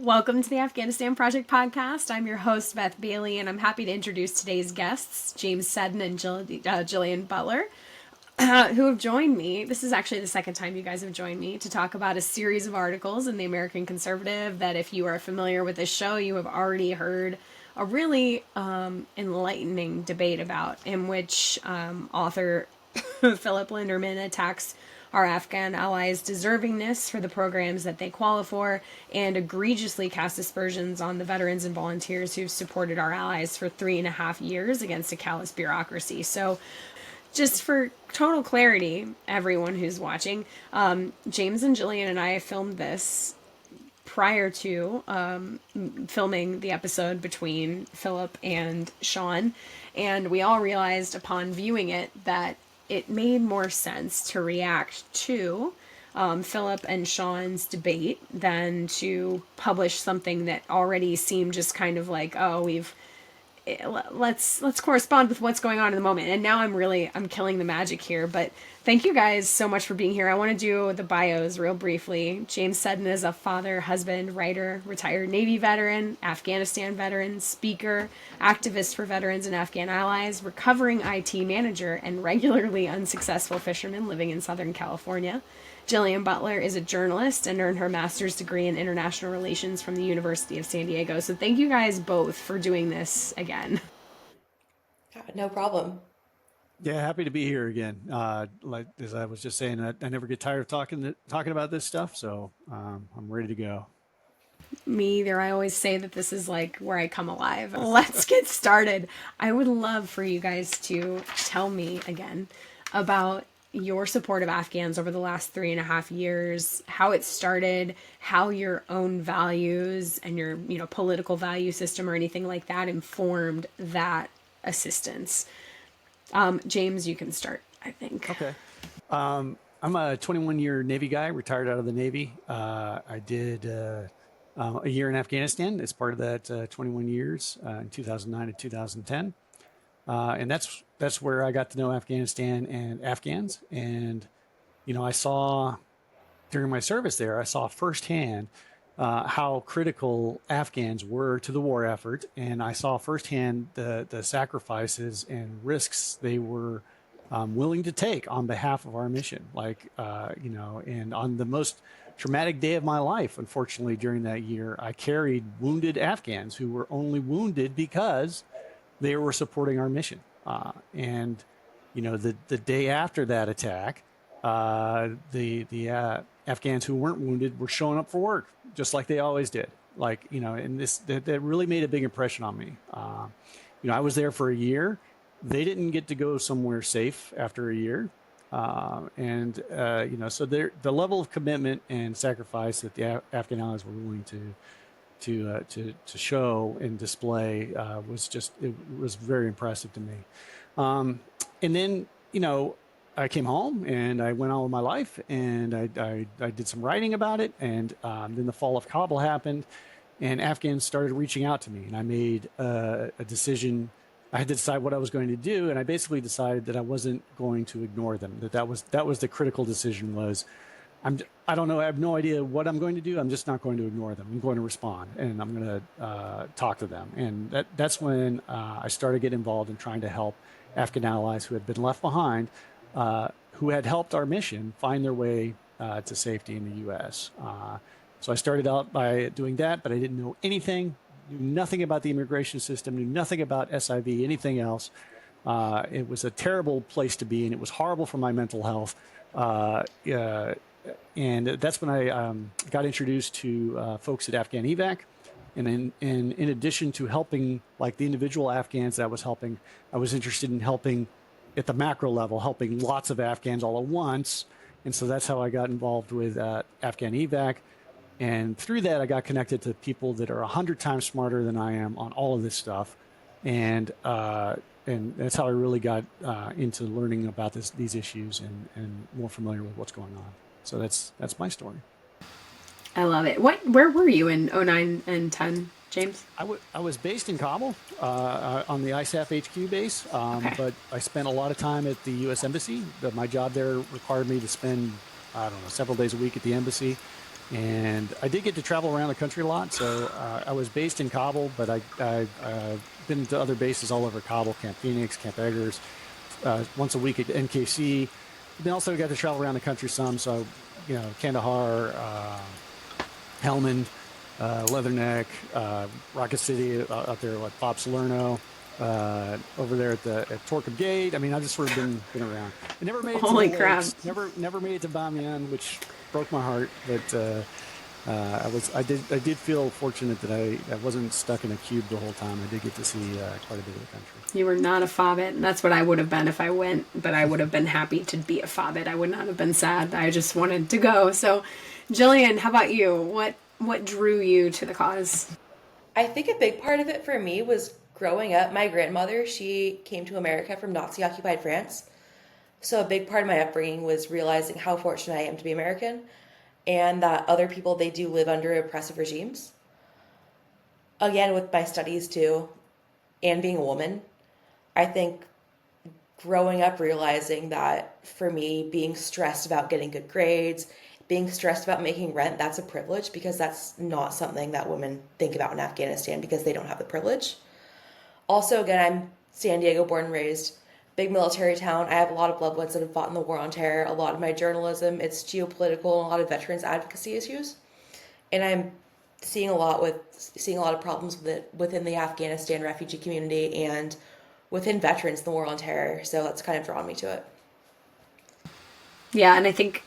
Welcome to the Afghanistan Project podcast. I'm your host, Beth Bailey, and I'm happy to introduce today's guests, James Seddon and Jillian Butler, who have joined me. This is actually the second time you guys have joined me to talk about a series of articles in the American Conservative that, if you are familiar with this show, you have already heard a really enlightening debate about, in which author Phillip Linderman attacks our Afghan allies' deservingness for the programs that they qualify for, and egregiously cast aspersions on the veterans and volunteers who've supported our allies for 3.5 years against a callous bureaucracy. So, just for total clarity, everyone who's watching, James and Jillian and I filmed this prior to filming the episode between Philip and Sean, and we all realized upon viewing it that it made more sense to react to Philip and Sean's debate than to publish something that already seemed just kind of like, oh, let's correspond with what's going on in the moment. And now I'm killing the magic here, but thank you guys so much for being here. I want to do the bios real briefly. James Seddon is a father, husband, writer, retired Navy veteran, Afghanistan veteran, speaker, activist for veterans and Afghan allies, recovering IT manager, and regularly unsuccessful fisherman living in Southern California. Jillian Butler is a journalist and earned her master's degree in international relations from the University of San Diego. So thank you guys both for doing this again. No problem. Yeah, happy to be here again. Like as I was just saying, I never get tired of talking about this stuff, so I'm ready to go. Me either. I always say that this is like where I come alive. Let's get started. I would love for you guys to tell me again about your support of Afghans over the last 3.5 years, how it started, how your own values and your, political value system or anything like that informed that assistance. James, you can start, I think. Okay. I'm a 21-year Navy guy, retired out of the Navy. I did a year in Afghanistan as part of that 21 years in 2009 to 2010. And that's where I got to know Afghanistan and Afghans. And, I saw during my service there, I saw firsthand how critical Afghans were to the war effort. And I saw firsthand the sacrifices and risks they were willing to take on behalf of our mission. And on the most traumatic day of my life, unfortunately, during that year, I carried wounded Afghans who were only wounded because they were supporting our mission. The day after that attack, the Afghans who weren't wounded were showing up for work, just like they always did. And that really made a big impression on me. I was there for a year. They didn't get to go somewhere safe after a year. So the level of commitment and sacrifice that the Afghan allies were willing to show and display was very impressive to me. And then I came home and I went on with my life, and I did some writing about it, and then the fall of Kabul happened, and Afghans started reaching out to me, and I made a decision. I had to decide what I was going to do, and I basically decided that I wasn't going to ignore them. That was the critical decision. I don't know. I have no idea what I'm going to do. I'm just not going to ignore them. I'm going to respond, and I'm going to talk to them. And that's when I started getting involved in trying to help Afghan allies who had been left behind, who had helped our mission find their way to safety in the U.S. So I started out by doing that, but I didn't know anything, knew nothing about the immigration system, knew nothing about SIV, anything else. It was a terrible place to be, and it was horrible for my mental health. And that's when I got introduced to folks at Afghan Evac. And in addition to helping like the individual Afghans that I was helping, I was interested in helping at the macro level, helping lots of Afghans all at once. And so that's how I got involved with Afghan Evac. And through that, I got connected to people that are 100 times smarter than I am on all of this stuff. And that's how I really got into learning about these issues and more familiar with what's going on. So that's my story. I love it. Where were you in 09 and 10, James? I was based in Kabul on the ISAF HQ base, but I spent a lot of time at the U.S. Embassy. My job there required me to spend, several days a week at the embassy. And I did get to travel around the country a lot. So I was based in Kabul, but I've been to other bases all over Kabul, Camp Phoenix, Camp Eggers, once a week at NKC. Then also got to travel around the country some. So, Kandahar, Helmand, Leatherneck, Rocket City out there, like Bob Salerno, over there at Torquay Gate. I mean, I've just sort of been around. I never made it Holy to the crap. lakes. Never made it to Bamiyan, which broke my heart. But I did feel fortunate that I wasn't stuck in a cube the whole time. I did get to see quite a bit of the country. You were not a fobbit. That's what I would have been if I went, but I would have been happy to be a fobbit. I would not have been sad. I just wanted to go. So, Jillian, how about you? What drew you to the cause? I think a big part of it for me was growing up. My grandmother, she came to America from Nazi-occupied France. So a big part of my upbringing was realizing how fortunate I am to be American and that other people, they do live under oppressive regimes. Again, with my studies too, and being a woman, I think growing up realizing that for me, being stressed about getting good grades, being stressed about making rent, that's a privilege because that's not something that women think about in Afghanistan because they don't have the privilege. Also, again, I'm San Diego born and raised, big military town. I have a lot of loved ones that have fought in the war on terror. A lot of my journalism, it's geopolitical and a lot of veterans advocacy issues. And I'm seeing a lot of problems within the Afghanistan refugee community and within veterans in the war on terror. So that's kind of drawn me to it. Yeah, and I think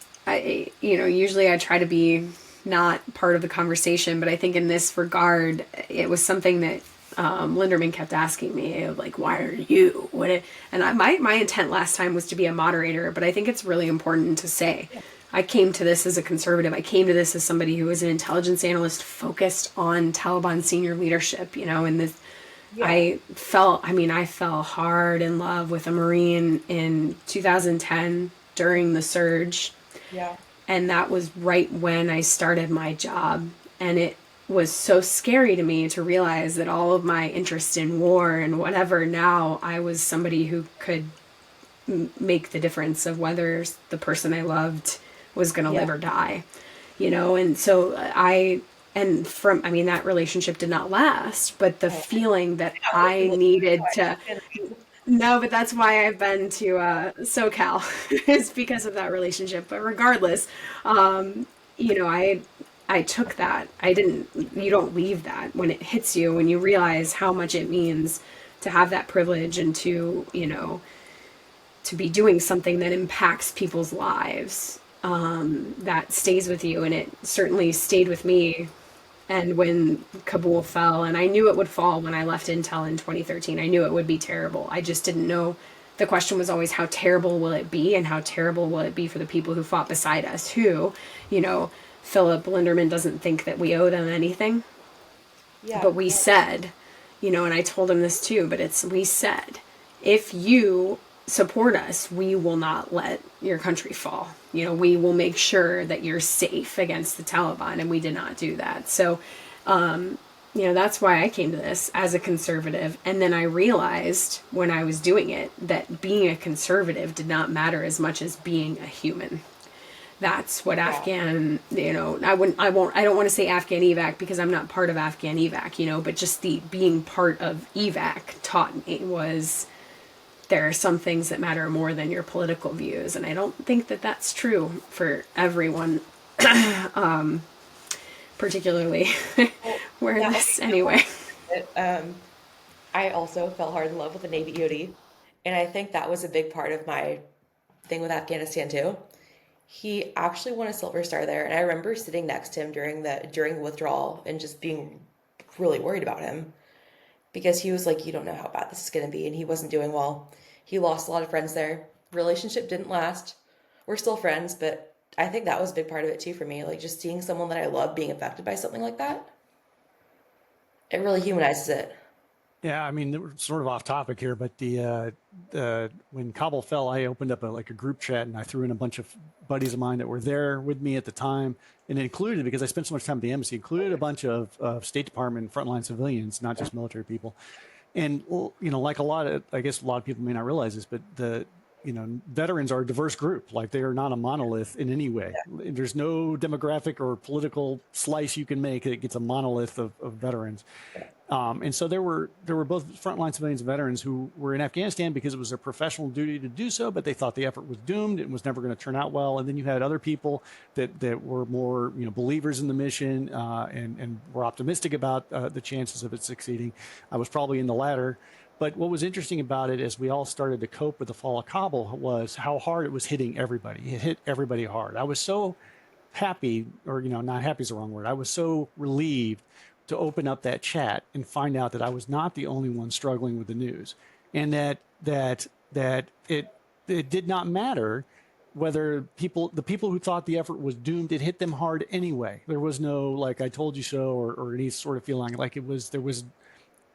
usually I try to be not part of the conversation, but I think in this regard, it was something that Linderman kept asking me, like, why are you? My intent last time was to be a moderator, but I think it's really important to say, I came to this as a conservative. I came to this as somebody who was an intelligence analyst focused on Taliban senior leadership, and this, yeah. I fell hard in love with a Marine in 2010 during the surge. Yeah. And that was right when I started my job. And it was so scary to me to realize that all of my interest in war and whatever, now I was somebody who could make the difference of whether the person I loved was going to live or die, and so that relationship did not last, but the feeling that I needed to, no, but that's why I've been to SoCal is because of that relationship. But regardless, I took that. You don't leave that when it hits you, when you realize how much it means to have that privilege and to be doing something that impacts people's lives. That stays with you, and it certainly stayed with me. And when Kabul fell, and I knew it would fall when I left Intel in 2013, I knew it would be terrible. I just didn't know. The question was always, how terrible will it be, and how terrible will it be for the people who fought beside us, who, Phillip Linderman doesn't think that we owe them anything. Yeah. But we said, and I told him this too, but we said, if you support us, we will not let your country fall. We will make sure that you're safe against the Taliban, and we did not do that. So, that's why I came to this as a conservative. And then I realized when I was doing it that being a conservative did not matter as much as being a human. That's what Afghan, I don't want to say Afghan evac because I'm not part of Afghan evac, but just the being part of evac taught me was there are some things that matter more than your political views. And I don't think that that's true for everyone, particularly anyway. I also fell hard in love with the Navy EOD. And I think that was a big part of my thing with Afghanistan too. He actually won a Silver Star there. And I remember sitting next to him during the withdrawal and just being really worried about him. Because he was like, you don't know how bad this is going to be. And he wasn't doing well. He lost a lot of friends there. Relationship didn't last. We're still friends, but I think that was a big part of it too for me. Like just seeing someone that I love being affected by something like that. It really humanizes it. Yeah, I mean, we're sort of off topic here, but when Kabul fell, I opened up a group chat and I threw in a bunch of buddies of mine that were there with me at the time, and it included, because I spent so much time at the embassy, included a bunch of State Department frontline civilians, not just military people. And like a lot of people may not realize this, but veterans are a diverse group. Like they are not a monolith in any way. There's no demographic or political slice you can make that gets a monolith of veterans. And so there were both frontline civilians and veterans who were in Afghanistan because it was their professional duty to do so, but they thought the effort was doomed and was never going to turn out well. And then you had other people that were more believers in the mission and were optimistic about the chances of it succeeding. I was probably in the latter. But what was interesting about it as we all started to cope with the fall of Kabul was how hard it was hitting everybody. It hit everybody hard. I was so happy, or not happy is the wrong word. I was so relieved to open up that chat and find out that I was not the only one struggling with the news, and that it did not matter whether the people who thought the effort was doomed, it hit them hard anyway. There was no like I told you so or any sort of feeling like there was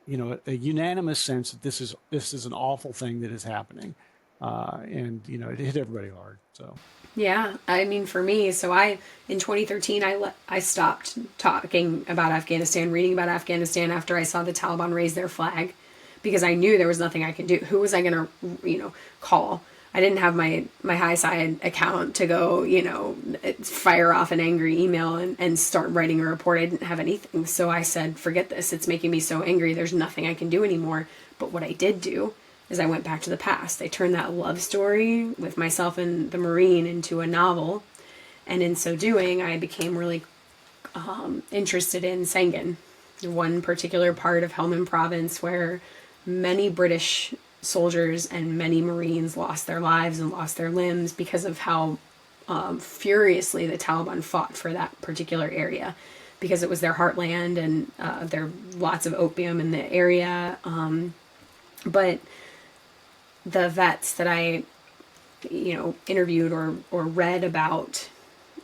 a unanimous sense that this is an awful thing that is happening, and it hit everybody hard. So. Yeah, I mean, for me, so in 2013, I stopped talking about Afghanistan, reading about Afghanistan after I saw the Taliban raise their flag, because I knew there was nothing I could do. Who was I going to, call? I didn't have my high side account to go, fire off an angry email and start writing a report. I didn't have anything. So I said, forget this. It's making me so angry. There's nothing I can do anymore. But what I did do is I went back to the past. I turned that love story with myself and the Marine into a novel. And in so doing, I became really interested in Seddon, one particular part of Helmand province where many British soldiers and many Marines lost their lives and lost their limbs because of how furiously the Taliban fought for that particular area, because it was their heartland and there lots of opium in the area. But the vets that I, interviewed or read about,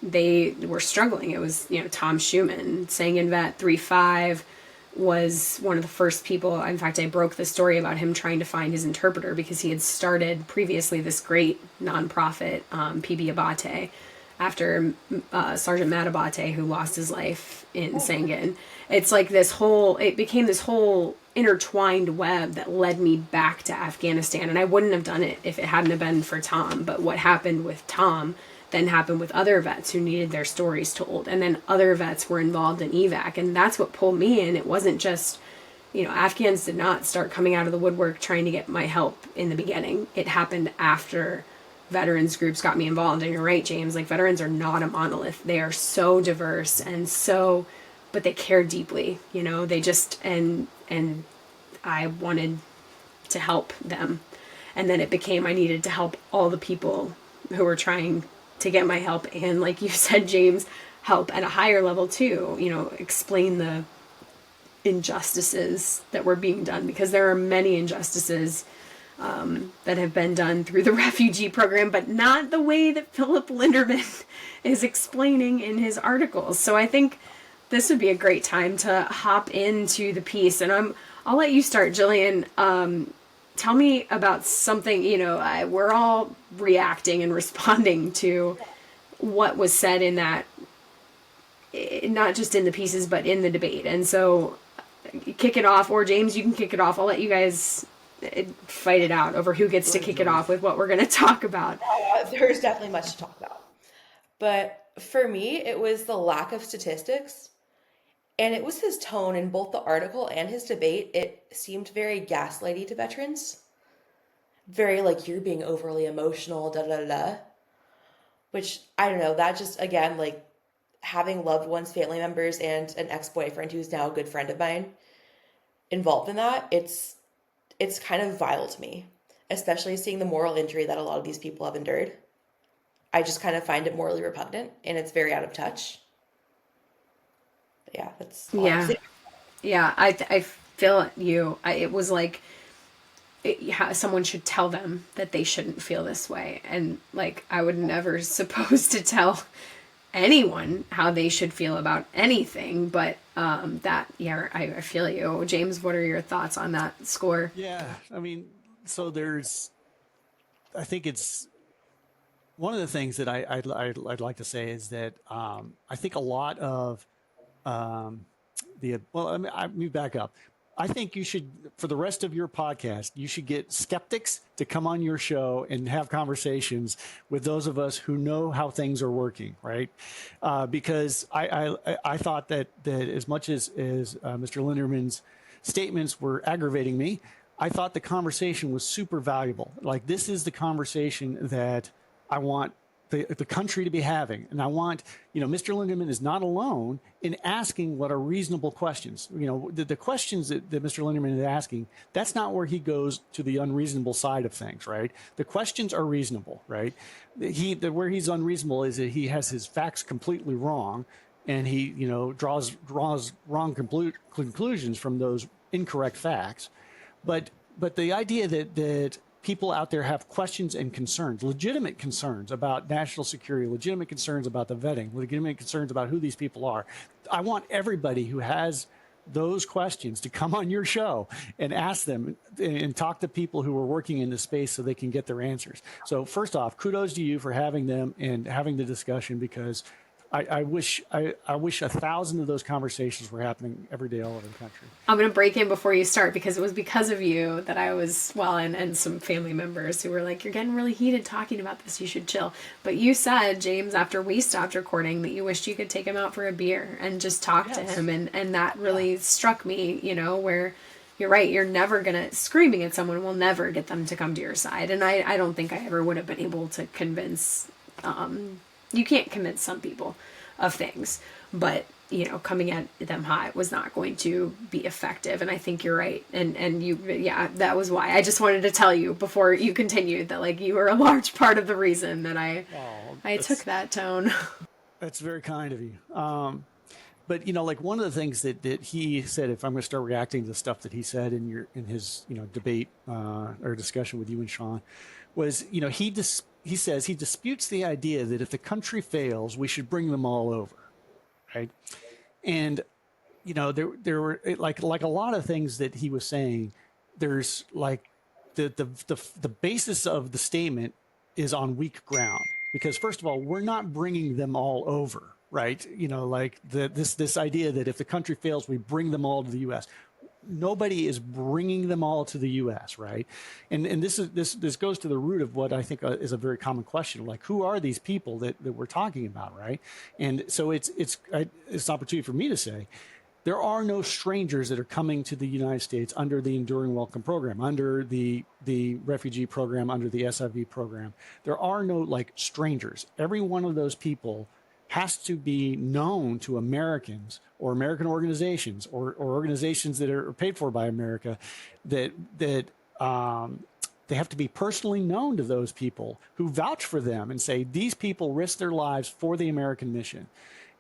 they were struggling. It was, Tom Schumann, Seddon vet 3-5, was one of the first people. In fact, I broke the story about him trying to find his interpreter because he had started previously this great nonprofit, PB Abate, after Sergeant Matt Abate, who lost his life in Seddon. It's like it became this whole intertwined web that led me back to Afghanistan. And I wouldn't have done it if it hadn't have been for Tom. But what happened with Tom then happened with other vets who needed their stories told. And then other vets were involved in evac. And that's what pulled me in. It wasn't just, Afghans did not start coming out of the woodwork trying to get my help in the beginning. It happened after veterans groups got me involved. And you're right, James, like veterans are not a monolith. They are so diverse and but they care deeply, they just, and I wanted to help them. And then it became, I needed to help all the people who were trying to get my help. And like you said, James, help at a higher level too, explain the injustices that were being done, because there are many injustices that have been done through the refugee program, but not the way that Phillip Linderman is explaining in his articles. So I think this would be a great time to hop into the piece. And I'll let you start, Jillian. Tell me about something, we're all reacting and responding to what was said in that, not just in the pieces, but in the debate. And so kick it off, or James, you can kick it off. I'll let you guys fight it out over who gets to kick it off with what we're going to talk about. There's definitely much to talk about. But for me, it was the lack of statistics. And it was his tone in both the article and his debate. It seemed very gaslighty to veterans. Very like, you're being overly emotional, da da da. Which, I don't know, that just, again, like having loved ones, family members, and an ex-boyfriend who's now a good friend of mine involved in that, it's kind of vile to me. Especially seeing the moral injury that a lot of these people have endured. I just kind of find it morally repugnant, and it's very out of touch. Yeah, that's all I'm saying. Yeah. I feel you. It was like someone should tell them that they shouldn't feel this way, and like I would never supposed to tell anyone how they should feel about anything. But I feel you, James. What are your thoughts on that score? Yeah, I mean, so I think it's one of the things that I'd like to say is that I think a lot of let me back up. I think you should, for the rest of your podcast, you should get skeptics to come on your show and have conversations with those of us who know how things are working, right? Because I thought that as much as Mr. Linderman's statements were aggravating me, I thought the conversation was super valuable. Like, this is the conversation that I want the country to be having. And I want, Mr. Linderman is not alone in asking what are reasonable questions. The questions that Mr. Linderman is asking, that's not where he goes to the unreasonable side of things, right? The questions are reasonable, right? Where he's unreasonable is that he has his facts completely wrong, and he, draws wrong conclusions from those incorrect facts. But the idea that people out there have questions and concerns, legitimate concerns about national security, legitimate concerns about the vetting, legitimate concerns about who these people are. I want everybody who has those questions to come on your show and ask them and talk to people who are working in this space so they can get their answers. So first off, kudos to you for having them and having the discussion, because I wish 1,000 of those conversations were happening every day all over the country. I'm going to break in before you start, because it was because of you that I was, and some family members who were like, you're getting really heated talking about this, you should chill. But you said, James, after we stopped recording, that you wished you could take him out for a beer and just talk to him. And that really struck me, where you're right, you're never going to, screaming at someone will never get them to come to your side. And I don't think I ever would have been able to convince, you can't convince some people of things, but coming at them hot was not going to be effective. And I think you're right. And you, that was why I just wanted to tell you before you continued that, like, you were a large part of the reason that I took that tone. That's very kind of you. But like, one of the things that he said, if I'm going to start reacting to the stuff that he said in his debate or discussion with you and Sean, was he says he disputes the idea that if the country fails, we should bring them all over, right? And there were like a lot of things that he was saying. There's like the basis of the statement is on weak ground, because first of all, we're not bringing them all over, right? This idea that if the country fails, we bring them all to the U.S. Nobody is bringing them all to the U.S., right? And this goes to the root of what I think is a very common question, like, who are these people that we're talking about, right? And so it's an opportunity for me to say, there are no strangers that are coming to the United States under the Enduring Welcome Program, under the refugee program, under the SIV program. There are no strangers. Every one of those people has to be known to Americans or American organizations or organizations that are paid for by America, that they have to be personally known to those people who vouch for them and say, these people risk their lives for the American mission.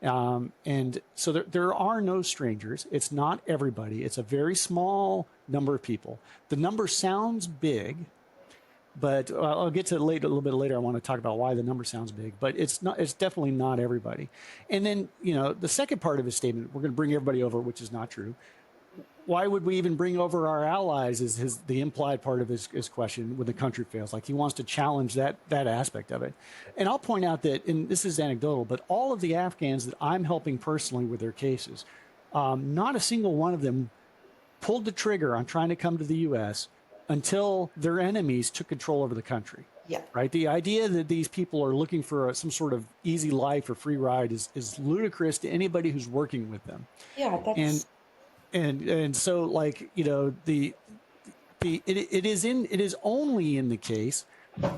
And so there are no strangers. It's not everybody. It's a very small number of people. The number sounds big, but I'll get to it a little bit later. I want to talk about why the number sounds big, but it's not. It's definitely not everybody. And then the second part of his statement, we're going to bring everybody over, which is not true. Why would we even bring over our allies? Is the implied part of his question when the country fails? Like, he wants to challenge that aspect of it. And I'll point out that, and this is anecdotal, but all of the Afghans that I'm helping personally with their cases, not a single one of them pulled the trigger on trying to come to the U.S. until their enemies took control over the country. Yeah. Right. The idea that these people are looking for some sort of easy life or free ride is ludicrous to anybody who's working with them. Yeah. That's... And so, like, it is only in the case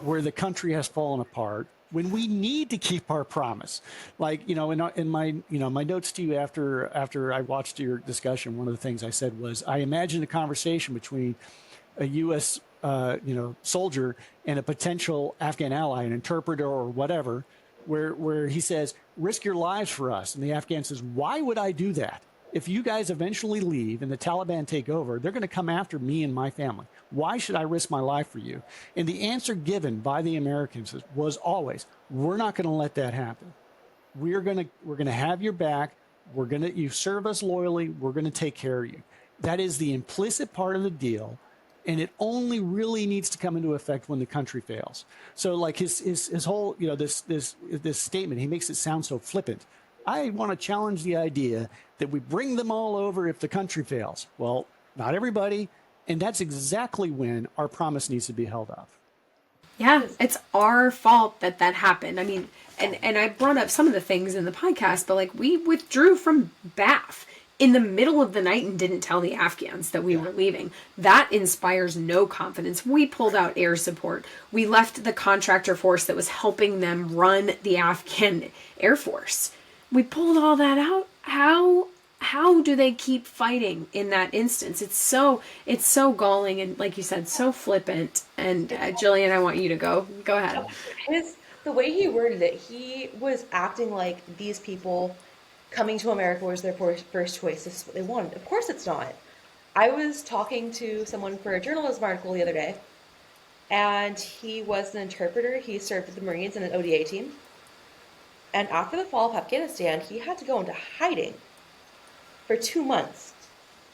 where the country has fallen apart when we need to keep our promise. Like, in my notes to you after I watched your discussion, one of the things I said was, I imagined a conversation between a U.S. Soldier and a potential Afghan ally, an interpreter or whatever, where he says, risk your lives for us. And the Afghan says, why would I do that? If you guys eventually leave and the Taliban take over, they're going to come after me and my family. Why should I risk my life for you? And the answer given by the Americans was always, we're not going to let that happen. We're going to have your back. You serve us loyally. We're going to take care of you. That is the implicit part of the deal. And it only really needs to come into effect when the country fails. So, like, his whole, this statement, he makes it sound so flippant. I want to challenge the idea that we bring them all over if the country fails. Well, not everybody. And that's exactly when our promise needs to be held up. Yeah, it's our fault that that happened. I mean, and I brought up some of the things in the podcast, but like we withdrew from BAF in the middle of the night and didn't tell the Afghans that we were leaving. That inspires no confidence. We pulled out air support. We left the contractor force that was helping them run the Afghan Air Force. We pulled all that out. How do they keep fighting in that instance? It's so galling and, like you said, so flippant. And Jillian, I want you to go ahead. The way he worded it, he was acting like these people coming to America was their first choice. This is what they wanted. Of course it's not. I was talking to someone for a journalism article the other day, and he was an interpreter. He served with the Marines in an ODA team. And after the fall of Afghanistan, he had to go into hiding for 2 months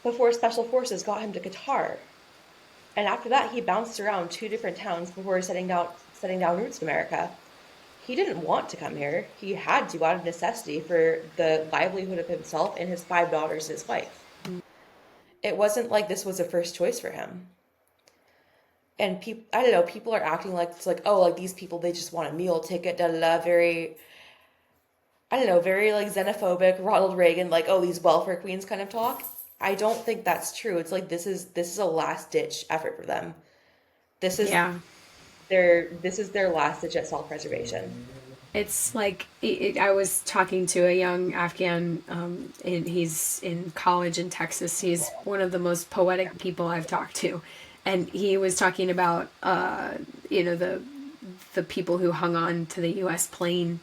before Special Forces got him to Qatar. And after that, he bounced around 2 different towns before setting down roots in America. He didn't want to come here. He had to out of necessity for the livelihood of himself and his 5 daughters and his wife. It wasn't like this was a first choice for him. And I don't know, people are acting like it's like, oh, like these people, they just want a meal ticket, very, I don't know, very like xenophobic, Ronald Reagan, like, oh, these welfare queens kind of talk. I don't think that's true. It's like this is a last ditch effort for them. This is their last ditch at self-preservation. It's like I was talking to a young Afghan, and he's in college in Texas. He's one of the most poetic people I've talked to, and he was talking about the people who hung on to the U.S. plane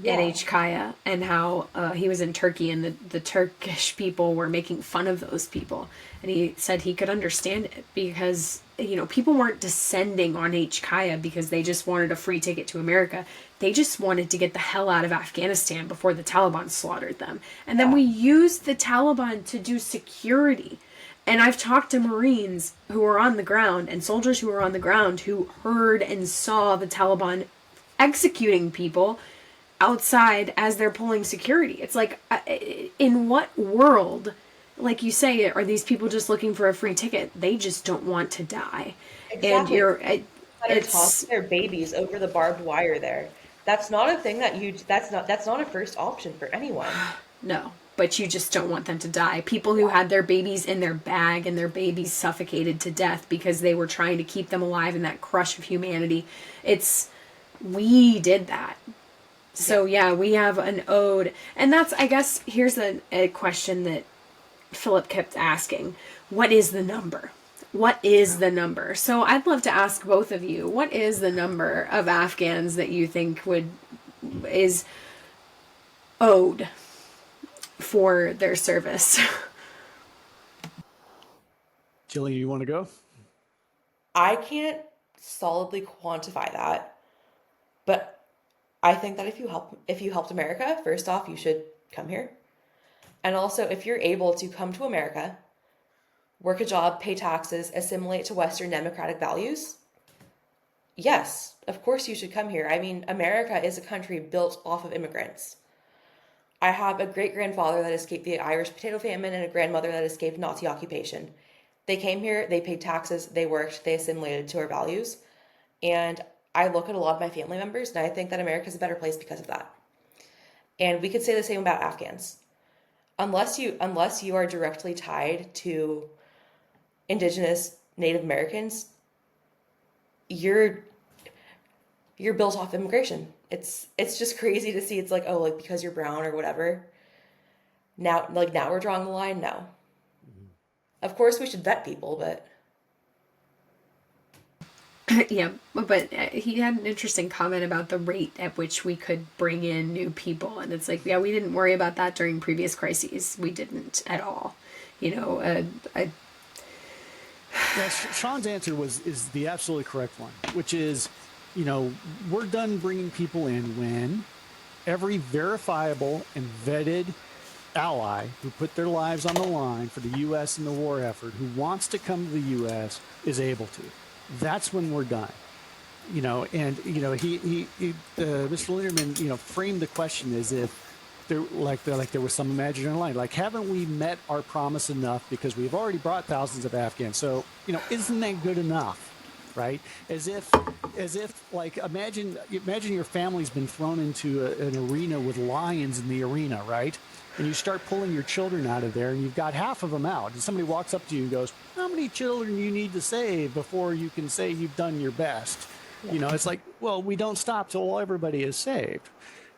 at Kaya, and how he was in Turkey and the Turkish people were making fun of those people. And he said he could understand it because, people weren't descending on Kaya because they just wanted a free ticket to America. They just wanted to get the hell out of Afghanistan before the Taliban slaughtered them. And then we used the Taliban to do security. And I've talked to Marines who were on the ground and soldiers who were on the ground who heard and saw the Taliban executing people outside as they're pulling security. It's like, in what world, like you say, are these people just looking for a free ticket? They just don't want to die. Exactly. And it's tossing their babies over the barbed wire there. That's not a thing that's not a first option for anyone. No, but you just don't want them to die. People who had their babies in their bag and their babies suffocated to death because they were trying to keep them alive in that crush of humanity. We did that. So yeah, we have an ode. And that's, I guess, here's a question that Philip kept asking. What is the number? What is the number? So I'd love to ask both of you, what is the number of Afghans that you think is owed for their service? Jillian, you want to go? I can't solidly quantify that, but I think that if you helped America, first off, you should come here. And also, if you're able to come to America, work a job, pay taxes, assimilate to Western democratic values, yes, of course you should come here. I mean, America is a country built off of immigrants. I have a great-grandfather that escaped the Irish potato famine and a grandmother that escaped Nazi occupation. They came here, they paid taxes, they worked, they assimilated to our values. And I look at a lot of my family members and I think that America is a better place because of that. And we could say the same about Afghans. Unless you are directly tied to Indigenous Native Americans, you're built off immigration. It's just crazy to see. It's like, oh, like because you're brown or whatever. Now we're drawing the line. No. Mm-hmm. Of course we should vet people, but yeah, but he had an interesting comment about the rate at which we could bring in new people. And it's like, yeah, we didn't worry about that during previous crises. We didn't at all. Sean's answer is the absolutely correct one, which is, we're done bringing people in when every verifiable and vetted ally who put their lives on the line for the U.S. in the war effort, who wants to come to the U.S., is able to. That's when we're done. Mr. Linderman, framed the question as if there was some imaginary line, like, haven't we met our promise enough because we've already brought thousands of Afghans? So, isn't that good enough? Right? As if like, imagine your family's been thrown into an arena with lions in the arena, right? And you start pulling your children out of there, and you've got half of them out, and somebody walks up to you and goes, how many children do you need to save before you can say you've done your best? Yeah. It's like, well, we don't stop till everybody is saved.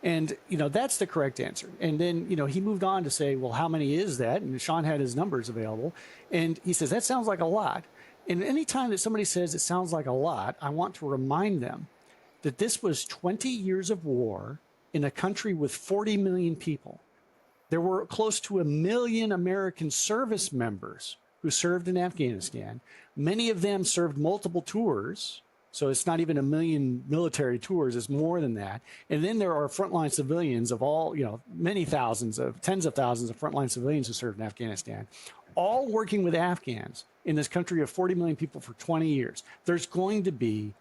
And, that's the correct answer. And then, he moved on to say, well, how many is that? And Sean had his numbers available. And he says, that sounds like a lot. And any time that somebody says it sounds like a lot, I want to remind them that this was 20 years of war in a country with 40 million people. There were close to 1 million American service members who served in Afghanistan. Many of them served multiple tours. So it's not even 1 million military tours, it's more than that. And then there are frontline civilians of all, many thousands of, tens of thousands of frontline civilians who served in Afghanistan, all working with Afghans in this country of 40 million people for 20 years. There's going to be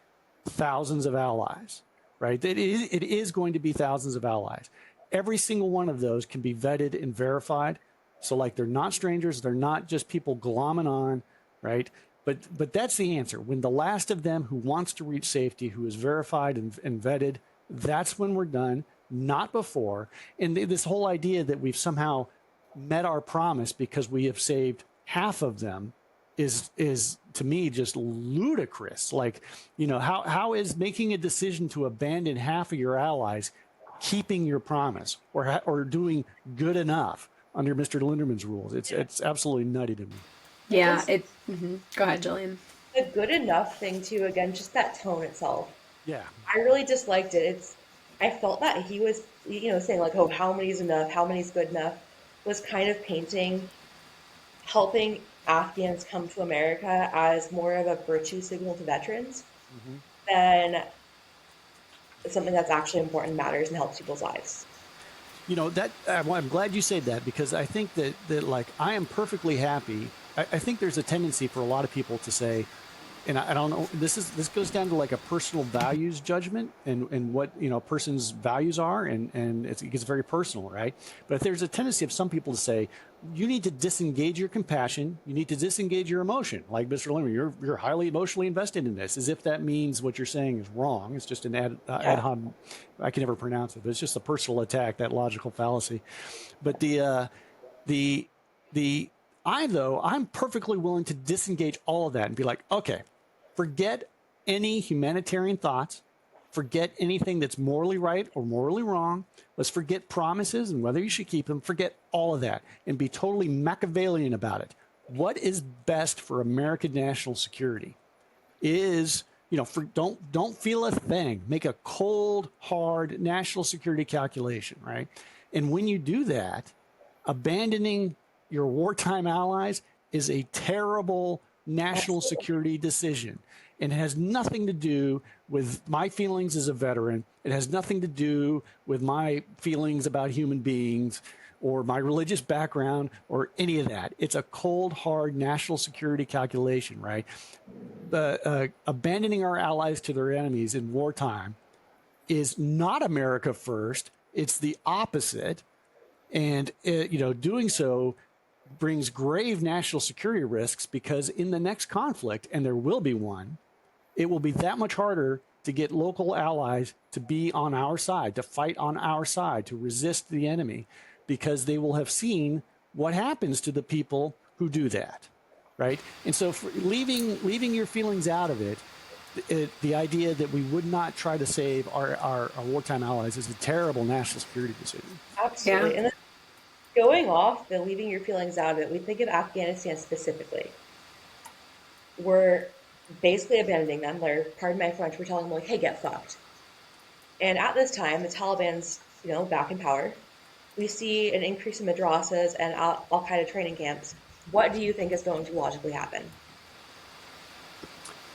thousands of allies, right? It is going to be thousands of allies. Every single one of those can be vetted and verified. So, like, they're not strangers, they're not just people glomming on, right? But that's the answer. When the last of them who wants to reach safety, who is verified and vetted, that's when we're done, not before. And this whole idea that we've somehow met our promise because we have saved half of them is to me just ludicrous. Like, how is making a decision to abandon half of your allies keeping your promise or doing good enough under Mr. Linderman's rules? It's absolutely nutty to me. Yeah, Go ahead, Jillian. The good enough thing too, again, just that tone itself. Yeah. I really disliked it. I felt that he was, saying like, oh, how many is enough? How many is good enough? Was kind of helping Afghans come to America as more of a virtue signal to veterans than something that's actually important, matters, and helps people's lives. That I'm glad you said that, because I think that like, I am perfectly happy. I think there's a tendency for a lot of people to say, and I don't know, this goes down to like a personal values judgment and what a person's values are, and it gets very personal, right? But there's a tendency of some people to say, you need to disengage your compassion, you need to disengage your emotion. Like, Mr. Linderman, you're highly emotionally invested in this, as if that means what you're saying is wrong. It's just an ad hoc, I can never pronounce it, but it's just a personal attack, that logical fallacy. But I'm perfectly willing to disengage all of that and be like, okay, forget any humanitarian thoughts, forget anything that's morally right or morally wrong. Let's forget promises and whether you should keep them. Forget all of that and be totally Machiavellian about it. What is best for American national security is, don't feel a thing. Make a cold, hard national security calculation, right? And when you do that, abandoning your wartime allies is a terrible national security decision. And it has nothing to do with my feelings as a veteran. It has nothing to do with my feelings about human beings or my religious background or any of that. It's a cold, hard national security calculation, right? Abandoning our allies to their enemies in wartime is not America first. It's the opposite. And, doing so brings grave national security risks, because in the next conflict, and there will be one, it will be that much harder to get local allies to be on our side, to fight on our side, to resist the enemy, because they will have seen what happens to the people who do that, right? And so for leaving your feelings out of it, the idea that we would not try to save our wartime allies is a terrible national security decision. Absolutely. Yeah. And then going off the leaving your feelings out of it, we think of Afghanistan specifically. We're basically abandoning them. They're, pardon my French, we're telling them, like, hey, get fucked. And at this time, the Taliban's, back in power. We see an increase in madrasas and Al-Qaeda training camps. What do you think is going to logically happen?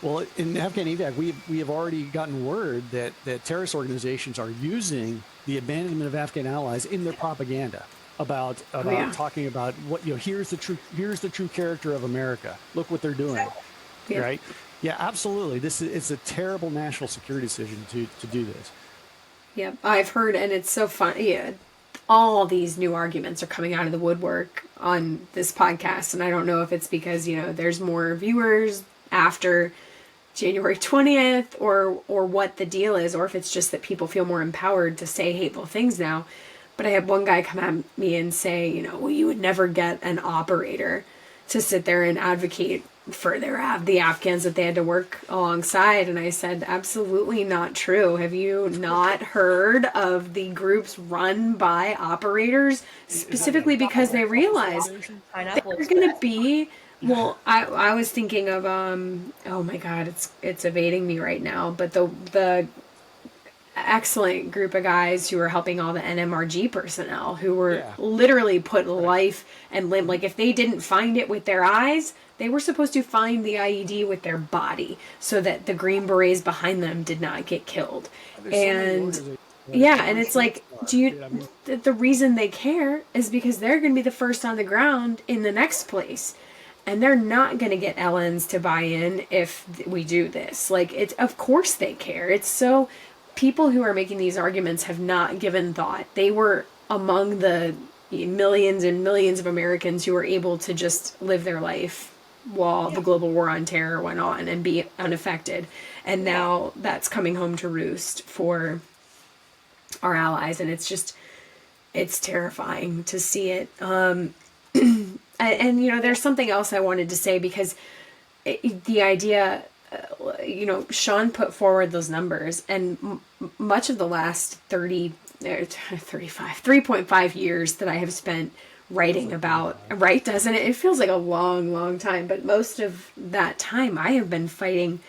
Well, in Afghan evac, we have already gotten word that terrorist organizations are using the abandonment of Afghan allies in their propaganda about talking about what, here's the true character of America. Look what they're doing. Yeah. Right? Yeah, absolutely. It's a terrible national security decision to do this. Yep, I've heard, and it's so fun. Yeah, all these new arguments are coming out of the woodwork on this podcast. And I don't know if it's because, there's more viewers after January 20th or what the deal is, or if it's just that people feel more empowered to say hateful things now. But I had one guy come at me and say, well, you would never get an operator to sit there and advocate for the Afghans that they had to work alongside. And I said, absolutely not true. Have you not heard of the groups run by operators specifically because they realize they're going to be, well, I was thinking of, oh my God, it's evading me right now, but the excellent group of guys who were helping all the NMRG personnel who were literally put life and limb. Like if they didn't find it with their eyes, they were supposed to find the IED with their body so that the Green Berets behind them did not get killed. And and it's like, the reason they care is because they're going to be the first on the ground in the next place. And they're not going to get LNs to buy in if we do this. Like, of course they care. It's so, people who are making these arguments have not given thought. They were among the millions and millions of Americans who were able to just live their life while the global war on terror went on and be unaffected. And now that's coming home to roost for our allies. And it's terrifying to see it. And there's something else I wanted to say because the idea, Sean put forward those numbers, and much of the last 3.5 years that I have spent writing about, right? Doesn't it? It feels like a long, long time, but most of that time I have been fighting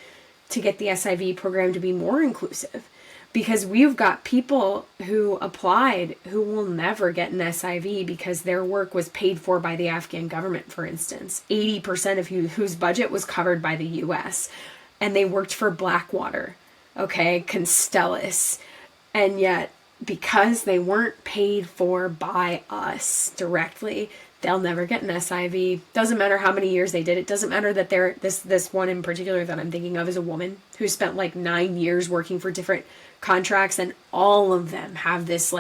to get the SIV program to be more inclusive. Because we've got people who applied who will never get an SIV because their work was paid for by the Afghan government, for instance. 80% of whose budget was covered by the U.S. And they worked for Blackwater, Constellus. And yet, because they weren't paid for by us directly, they'll never get an SIV. Doesn't matter how many years they did. It doesn't matter that they're this one in particular that I'm thinking of is a woman who spent like 9 years working for different contracts, and all of them have this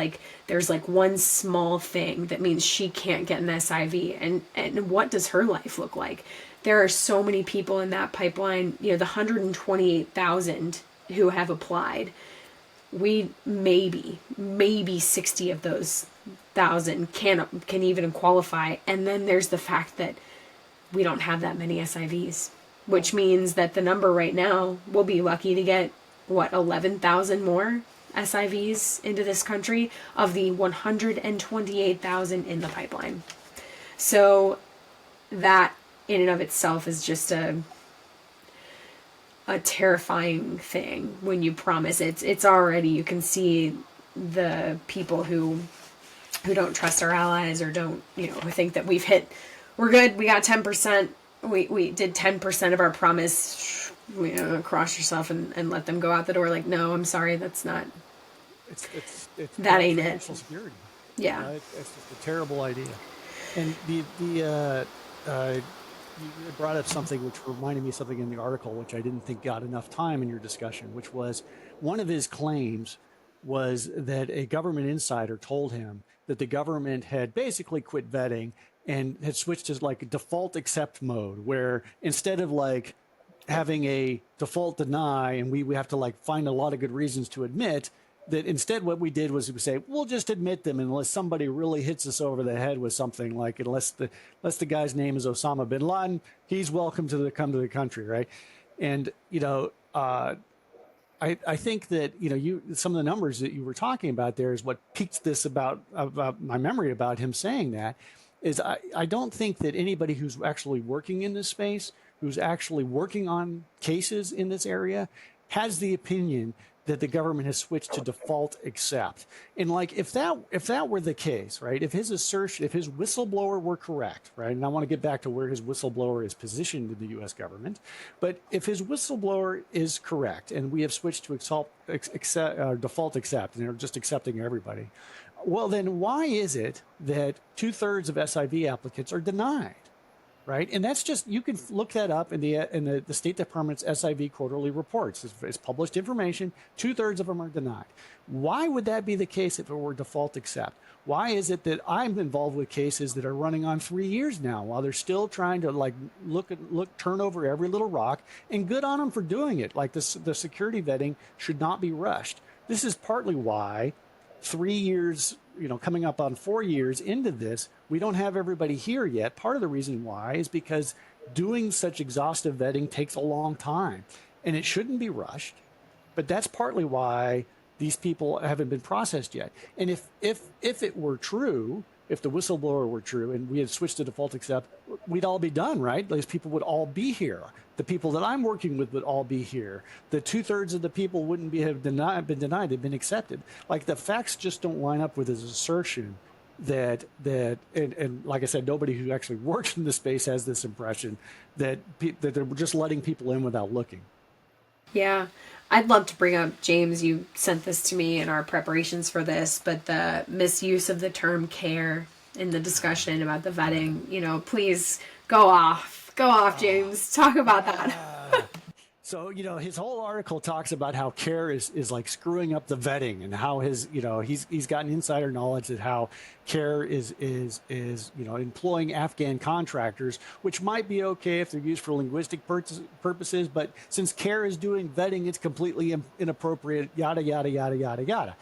there's one small thing that means she can't get an SIV. And what does her life look like? There are so many people in that pipeline, the 128,000 who have applied. We maybe 60 of those 1,000 can even qualify. And then there's the fact that we don't have that many SIVs, which means that the number right now will be lucky to get 11,000 more SIVs into this country of the 128,000 in the pipeline. So that in and of itself is just a terrifying thing when you promise. It's already, you can see the people who don't trust our allies or don't, who think that we're good, we got 10%, we did 10% of our promise, cross yourself and let them go out the door. Like, no, I'm sorry, that's not, it's that ain't it. Security. Yeah. It's just a terrible idea. And you brought up something which reminded me of something in the article, which I didn't think got enough time in your discussion, which was one of his claims was that a government insider told him that the government had basically quit vetting and had switched to default accept mode, where instead of having a default deny and we have to find a lot of good reasons to admit, that instead what we did was we say, we'll just admit them unless somebody really hits us over the head with something, unless the guy's name is Osama bin Laden, he's welcome to come to the country, right? And I think that some of the numbers that you were talking about there is what piqued this about my memory about him saying that is I don't think that anybody who's actually working in this space, who's actually working on cases in this area, has the opinion that the government has switched to default accept. And if that were the case, right, if his assertion, if his whistleblower were correct, right, and I want to get back to where his whistleblower is positioned in the U.S. government, but if his whistleblower is correct and we have switched to default accept and they're just accepting everybody, well, then why is it that 2/3 of SIV applicants are denied? right? And that's just, you can look that up in the State Department's SIV quarterly reports. It's published information. 2/3 of them are denied. Why would that be the case if it were default accept? Why is it that I'm involved with cases that are running on 3 years now while they're still trying to like turn over every little rock, and good on them for doing it. Like the security vetting should not be rushed. This is partly why 3 years, coming up on 4 years into this, we don't have everybody here yet. Part of the reason why is because doing such exhaustive vetting takes a long time, and it shouldn't be rushed. But that's partly why these people haven't been processed yet. And if it were true, if the whistleblower were true and we had switched to default accept, we'd all be done, right? Those people would all be here. The people that I'm working with would all be here. The 2/3 of the people wouldn't been denied, they've been accepted. Like, the facts just don't line up with his assertion that and like I said, nobody who actually works in the space has this impression that they're just letting people in without looking. Yeah. I'd love to bring up, James, you sent this to me in our preparations for this, but the misuse of the term care in the discussion about the vetting, please go off, James. Talk about that. So, his whole article talks about how CARE is like screwing up the vetting, and how he's gotten insider knowledge that how CARE is employing Afghan contractors, which might be okay if they're used for linguistic purposes, but since CARE is doing vetting, it's completely inappropriate, yada, yada, yada, yada, yada.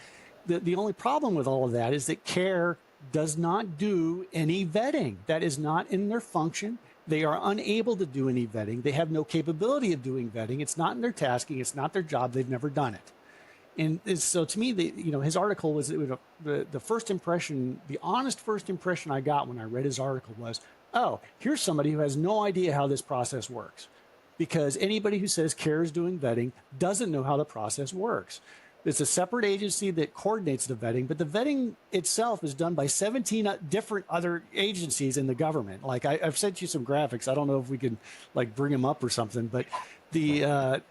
The only problem with all of that is that CARE does not do any vetting. That is not in their function. They are unable to do any vetting. They have no capability of doing vetting. It's not in their tasking. It's not their job. They've never done it. And so to me, his article was the first impression, the honest first impression I got when I read his article was, oh, here's somebody who has no idea how this process works. Because anybody who says CARE is doing vetting doesn't know how the process works. It's a separate agency that coordinates the vetting, but the vetting itself is done by 17 different other agencies in the government. Like, I've sent you some graphics. I don't know if we can like bring them up or something, but the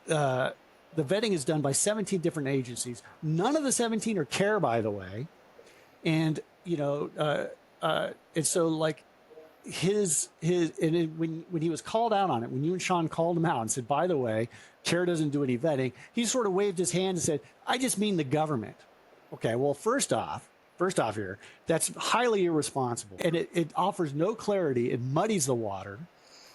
vetting is done by 17 different agencies. None of the 17 are CARE, by the way. And, and so like when he was called out on it, when you and Sean called him out and said, by the way, CARE doesn't do any vetting, he sort of waved his hand and said, I just mean the government. Okay, well, first off here, that's highly irresponsible, and it offers no clarity. It muddies the water.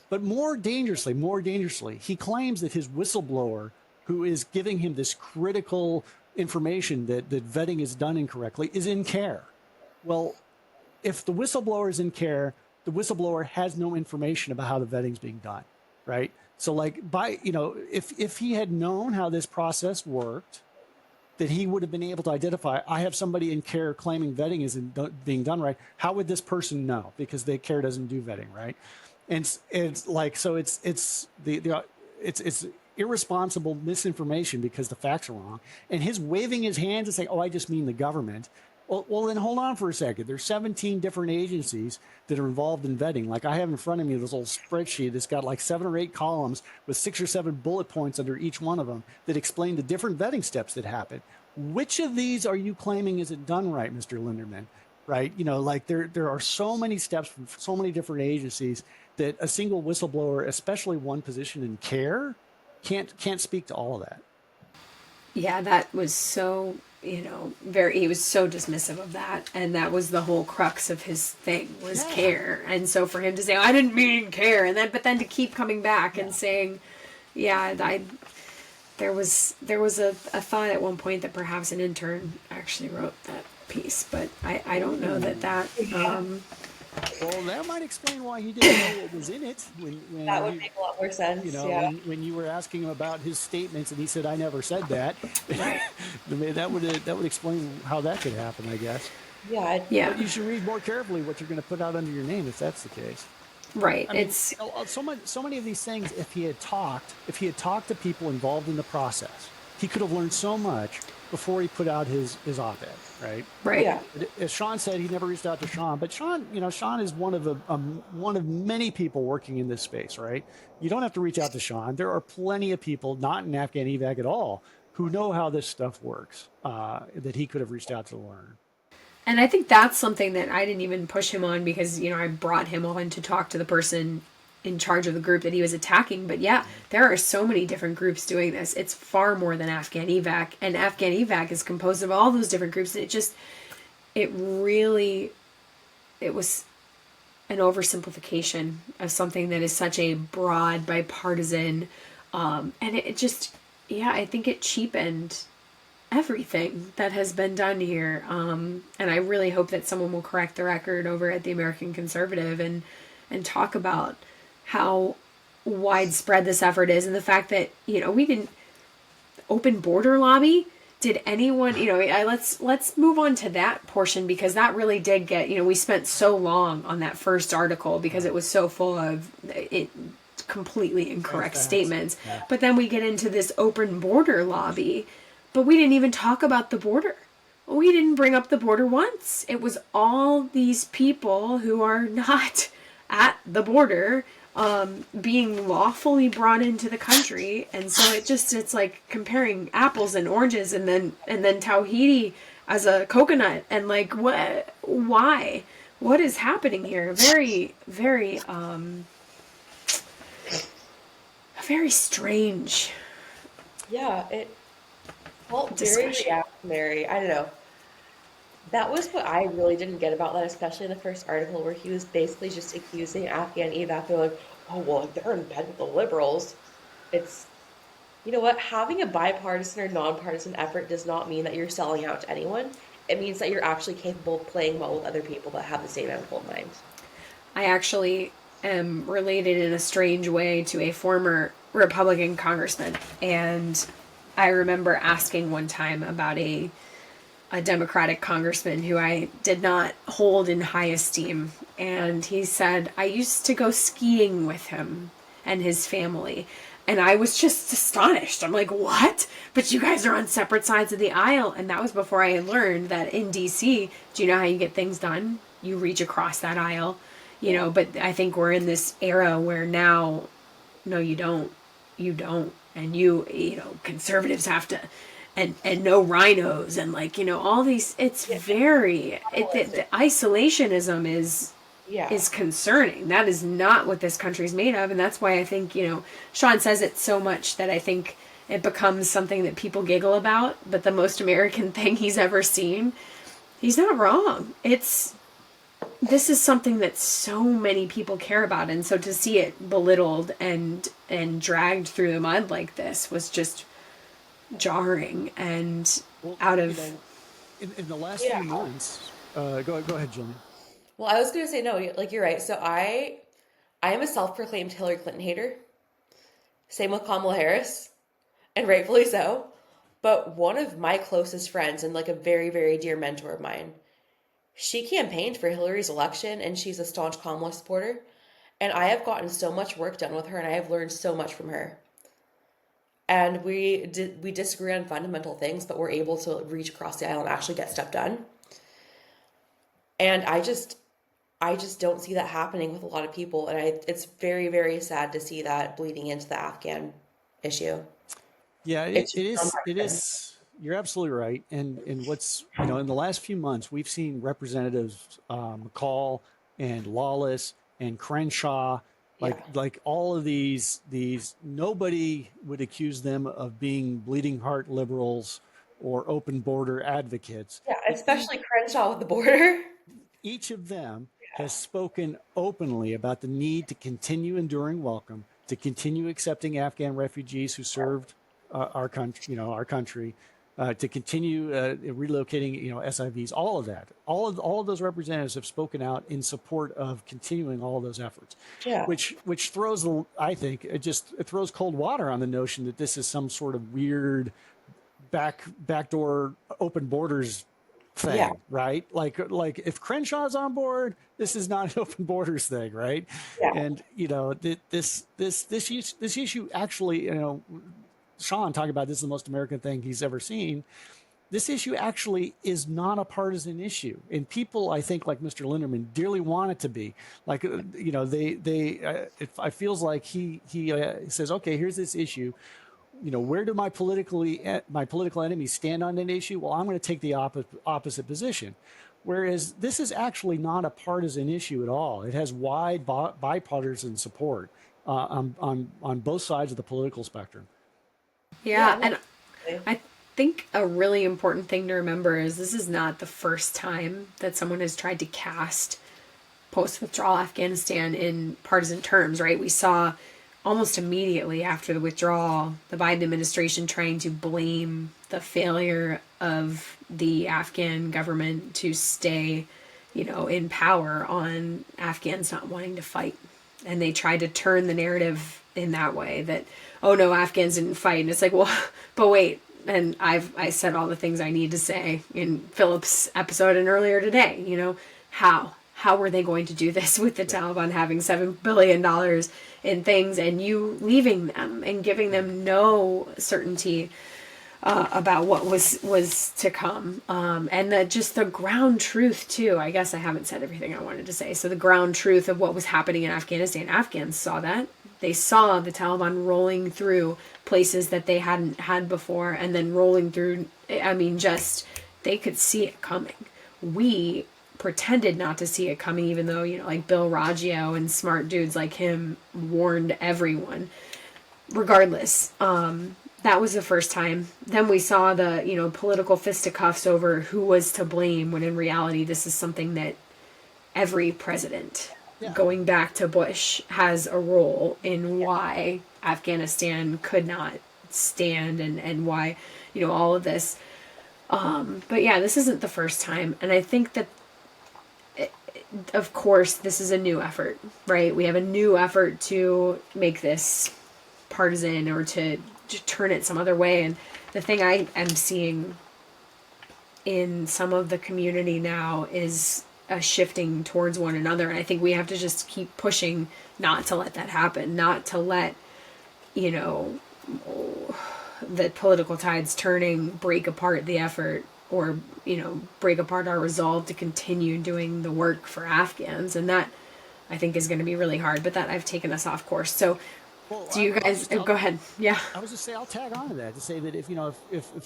But more dangerously, he claims that his whistleblower, who is giving him this critical information that vetting is done incorrectly, is in CARE. Well, if the whistleblower is in CARE, the whistleblower has no information about how the vetting is being done, right? So like, if he had known how this process worked, that he would have been able to identify, I have somebody in CARE claiming vetting isn't being done right. How would this person know? Because the CARE doesn't do vetting, right? And it's like, so it's irresponsible misinformation because the facts are wrong. And his waving his hands and saying, oh, I just mean the government. Well, then hold on for a second. There's 17 different agencies that are involved in vetting. Like, I have in front of me this little spreadsheet that's got like 7 or 8 columns with 6 or 7 bullet points under each one of them that explain the different vetting steps that happen. Which of these are you claiming isn't done right, Mr. Linderman? Right? Like there are so many steps from so many different agencies that a single whistleblower, especially one position in CARE, can't speak to all of that. Yeah, that was so, he was so dismissive of that. And that was the whole crux of his thing was CARE. And so for him to say, oh, I didn't mean CARE. But then to keep coming back and saying, there was a thought at one point that perhaps an intern actually wrote that piece, but I don't know that. Well, that might explain why he didn't know what was in it. When that would make a lot more sense. When you were asking him about his statements and he said, "I never said that," that would explain how that could happen, I guess. Yeah. But you should read more carefully what you're going to put out under your name if that's the case. Right. I mean, it's so many of these things. If he had talked to people involved in the process, he could have learned so much before he put out his op-ed, right? Right. Yeah. As Sean said, he never reached out to Sean, but Sean is one of many people working in this space, right? You don't have to reach out to Sean. There are plenty of people not in Afghan evac at all who know how this stuff works that he could have reached out to learn. And I think that's something that I didn't even push him on because, I brought him on to talk to the person in charge of the group that he was attacking. But yeah, there are so many different groups doing this. It's far more than Afghan evac, and Afghan evac is composed of all those different groups. And it was an oversimplification of something that is such a broad, bipartisan, and it just, yeah, I think it cheapened everything that has been done here. And I really hope that someone will correct the record over at the American Conservative and talk about how widespread this effort is, and the fact that, we didn't open border lobby. Did anyone, let's move on to that portion, because that really did get, we spent so long on that first article because it was so full of completely incorrect statements. Yeah. But then we get into this open border lobby, but we didn't even talk about the border. We didn't bring up the border once. It was all these people who are not at the border being lawfully brought into the country. And so it's like comparing apples and oranges, and then Tawhidi as a coconut, and like, why? What is happening here? Very, very, very strange. Yeah, it felt very reactionary. I don't know. That was what I really didn't get about that, especially in the first article, where he was basically just accusing Afghan evac. They're like, oh, well, they're in bed with the liberals. It's, you know what? Having a bipartisan or nonpartisan effort does not mean that you're selling out to anyone. It means that you're actually capable of playing well with other people that have the same end goal in mind. I actually am related in a strange way to a former Republican congressman. And I remember asking one time about a Democratic congressman who I did not hold in high esteem. And he said, I used to go skiing with him and his family. And I was just astonished. I'm like, what? But you guys are on separate sides of the aisle. And that was before I had learned that in DC, do you know how you get things done? You reach across that aisle, but I think we're in this era where now, no, you don't. You don't. And conservatives have to, and no rhinos, and all these, it's very, the isolationism is concerning. That is not what this country's made of. And that's why I think, Sean says it so much that I think it becomes something that people giggle about, but the most American thing he's ever seen. He's not wrong. This is something that so many people care about. And so to see it belittled and dragged through the mud like this was just jarring and out of... In the last few months... Go ahead, Jillian. Well, I was going to say, no, you're right. So I am a self-proclaimed Hillary Clinton hater. Same with Kamala Harris, and rightfully so. But one of my closest friends, and a very, very dear mentor of mine, she campaigned for Hillary's election, and she's a staunch Kamala supporter. And I have gotten so much work done with her, and I have learned so much from her. And we disagree on fundamental things, but we're able to reach across the aisle and actually get stuff done. And I just don't see that happening with a lot of people. And it's very, very sad to see that bleeding into the Afghan issue. Yeah, it is. You're absolutely right. And what's, in the last few months, we've seen Representatives McCall and Lawless and Crenshaw, like all of these, nobody would accuse them of being bleeding heart liberals or open border advocates. Yeah, especially Crenshaw with the border. Each of them has spoken openly about the need to continue enduring welcome, to continue accepting Afghan refugees who served our country, to continue relocating, SIVs, all of that. All of those representatives have spoken out in support of continuing all of those efforts. Yeah. Which throws, I think, it throws cold water on the notion that this is some sort of weird backdoor open borders thing, right? Like if Crenshaw's on board, this is not an open borders thing, right? Yeah. And this issue actually, Sean talking about this is the most American thing he's ever seen. This issue actually is not a partisan issue, and people, I think, like Mr. Linderman, dearly want it to be. Like, it feels like he says, okay, here's this issue. Where do my political enemies stand on that issue? Well, I'm going to take the opposite position. Whereas this is actually not a partisan issue at all. It has wide bipartisan support on both sides of the political spectrum. Yeah, no, and I think a really important thing to remember is this is not the first time that someone has tried to cast post-withdrawal Afghanistan in partisan terms, right? We saw almost immediately after the withdrawal, the Biden administration trying to blame the failure of the Afghan government to stay, in power on Afghans not wanting to fight. And they tried to turn the narrative in that way that, oh no, Afghans didn't fight. And it's like, well, but wait. And I said all the things I need to say in Philip's episode and earlier today, how were they going to do this with the Taliban having $7 billion in things and you leaving them and giving them no certainty about what was to come, and just the ground truth too. I guess I haven't said everything I wanted to say. So the ground truth of what was happening in Afghanistan, Afghans saw that. They saw the Taliban rolling through places that they hadn't had before, and then rolling through. They could see it coming. We pretended not to see it coming, even though, like Bill Raggio and smart dudes like him warned everyone. Regardless, that was the first time. Then we saw the, political fisticuffs over who was to blame, when in reality, this is something that every president, going back to Bush, has a role in why Afghanistan could not stand and why, all of this. But yeah, this isn't the first time. And I think that, of course, this is a new effort, right? We have a new effort to make this partisan or to turn it some other way. And the thing I am seeing in some of the community now is a shifting towards one another. And I think we have to just keep pushing not to let that happen, not to let, the political tides turning break apart the effort, or, break apart our resolve to continue doing the work for Afghans. And that, I think, is going to be really hard. But that I've taken us off course. So do you guys go ahead? Yeah. I was just say I'll tag on to that to say that if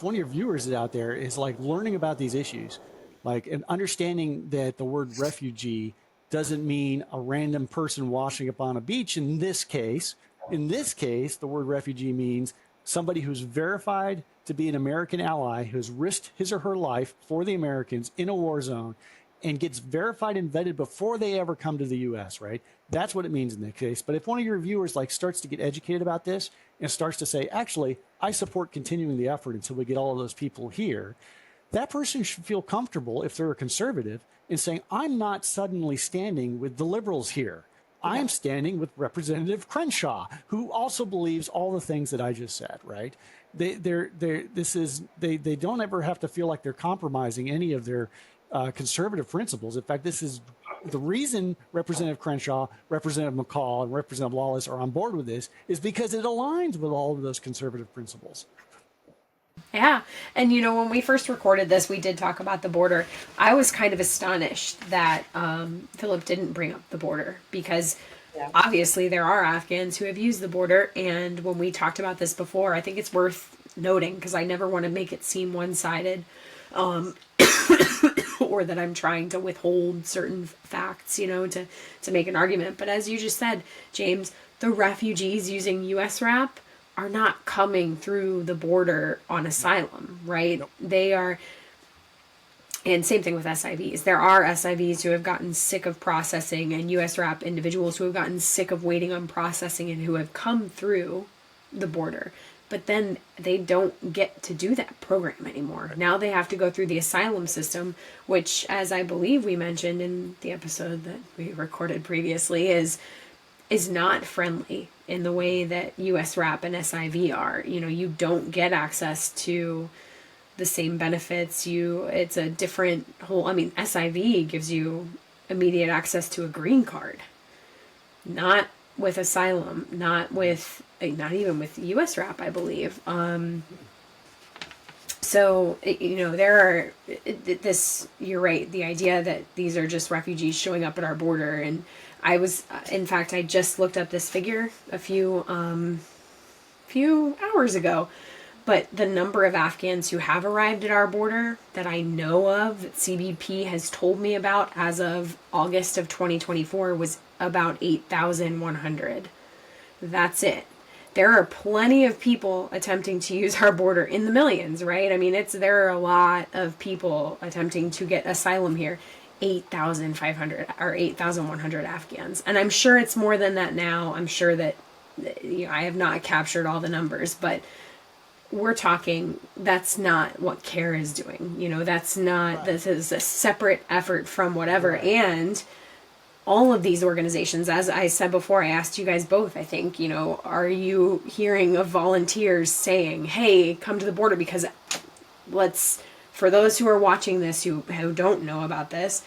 one of your viewers is out there is like learning about these issues, like, and understanding that the word refugee doesn't mean a random person washing up on a beach. In this case, the word refugee means somebody who's verified to be an American ally, who's risked his or her life for the Americans in a war zone, and gets verified and vetted before they ever come to the U.S., right? That's what it means in this case. But if one of your viewers starts to get educated about this and starts to say, actually, I support continuing the effort until we get all of those people here, that person should feel comfortable, if they're a conservative, in saying, I'm not suddenly standing with the liberals here. I'm standing with Representative Crenshaw, who also believes all the things that I just said, right? They don't ever have to feel like they're compromising any of their conservative principles. In fact, this is the reason Representative Crenshaw, Representative McCall, and Representative Lawless are on board with this, is because it aligns with all of those conservative principles. Yeah. And, when we first recorded this, we did talk about the border. I was kind of astonished that Philip didn't bring up the border, because obviously there are Afghans who have used the border. And when we talked about this before, I think it's worth noting, because I never want to make it seem one-sided, or that I'm trying to withhold certain facts, to make an argument. But as you just said, James, the refugees using USRAP are not coming through the border on asylum, right? Nope. They are, and same thing with SIVs. There are SIVs who have gotten sick of processing, and USRAP individuals who have gotten sick of waiting on processing and who have come through the border. But then they don't get to do that program anymore. Right. Now they have to go through the asylum system, which, as I believe we mentioned in the episode that we recorded previously, is not friendly in the way that USRAP and SIV are. You don't get access to the same benefits. It's a different whole, SIV gives you immediate access to a green card. Not with asylum, not even with USRAP, I believe. So, there are you're right, the idea that these are just refugees showing up at our border. And I just looked up this figure a few hours ago. But the number of Afghans who have arrived at our border that I know of, that CBP has told me about as of August of 2024, was about 8,100. That's it. There are plenty of people attempting to use our border in the millions, right? I mean, there are a lot of people attempting to get asylum here. 8,500 or 8,100 Afghans. And I'm sure it's more than that now. I'm sure that I have not captured all the numbers, but we're talking, that's not what CARE is doing. That's not, right. This is a separate effort from whatever. Right. And all of these organizations, as I said before, I asked you guys both, I think, are you hearing of volunteers saying, hey, come to the border? Because for those who are watching this who don't know about this,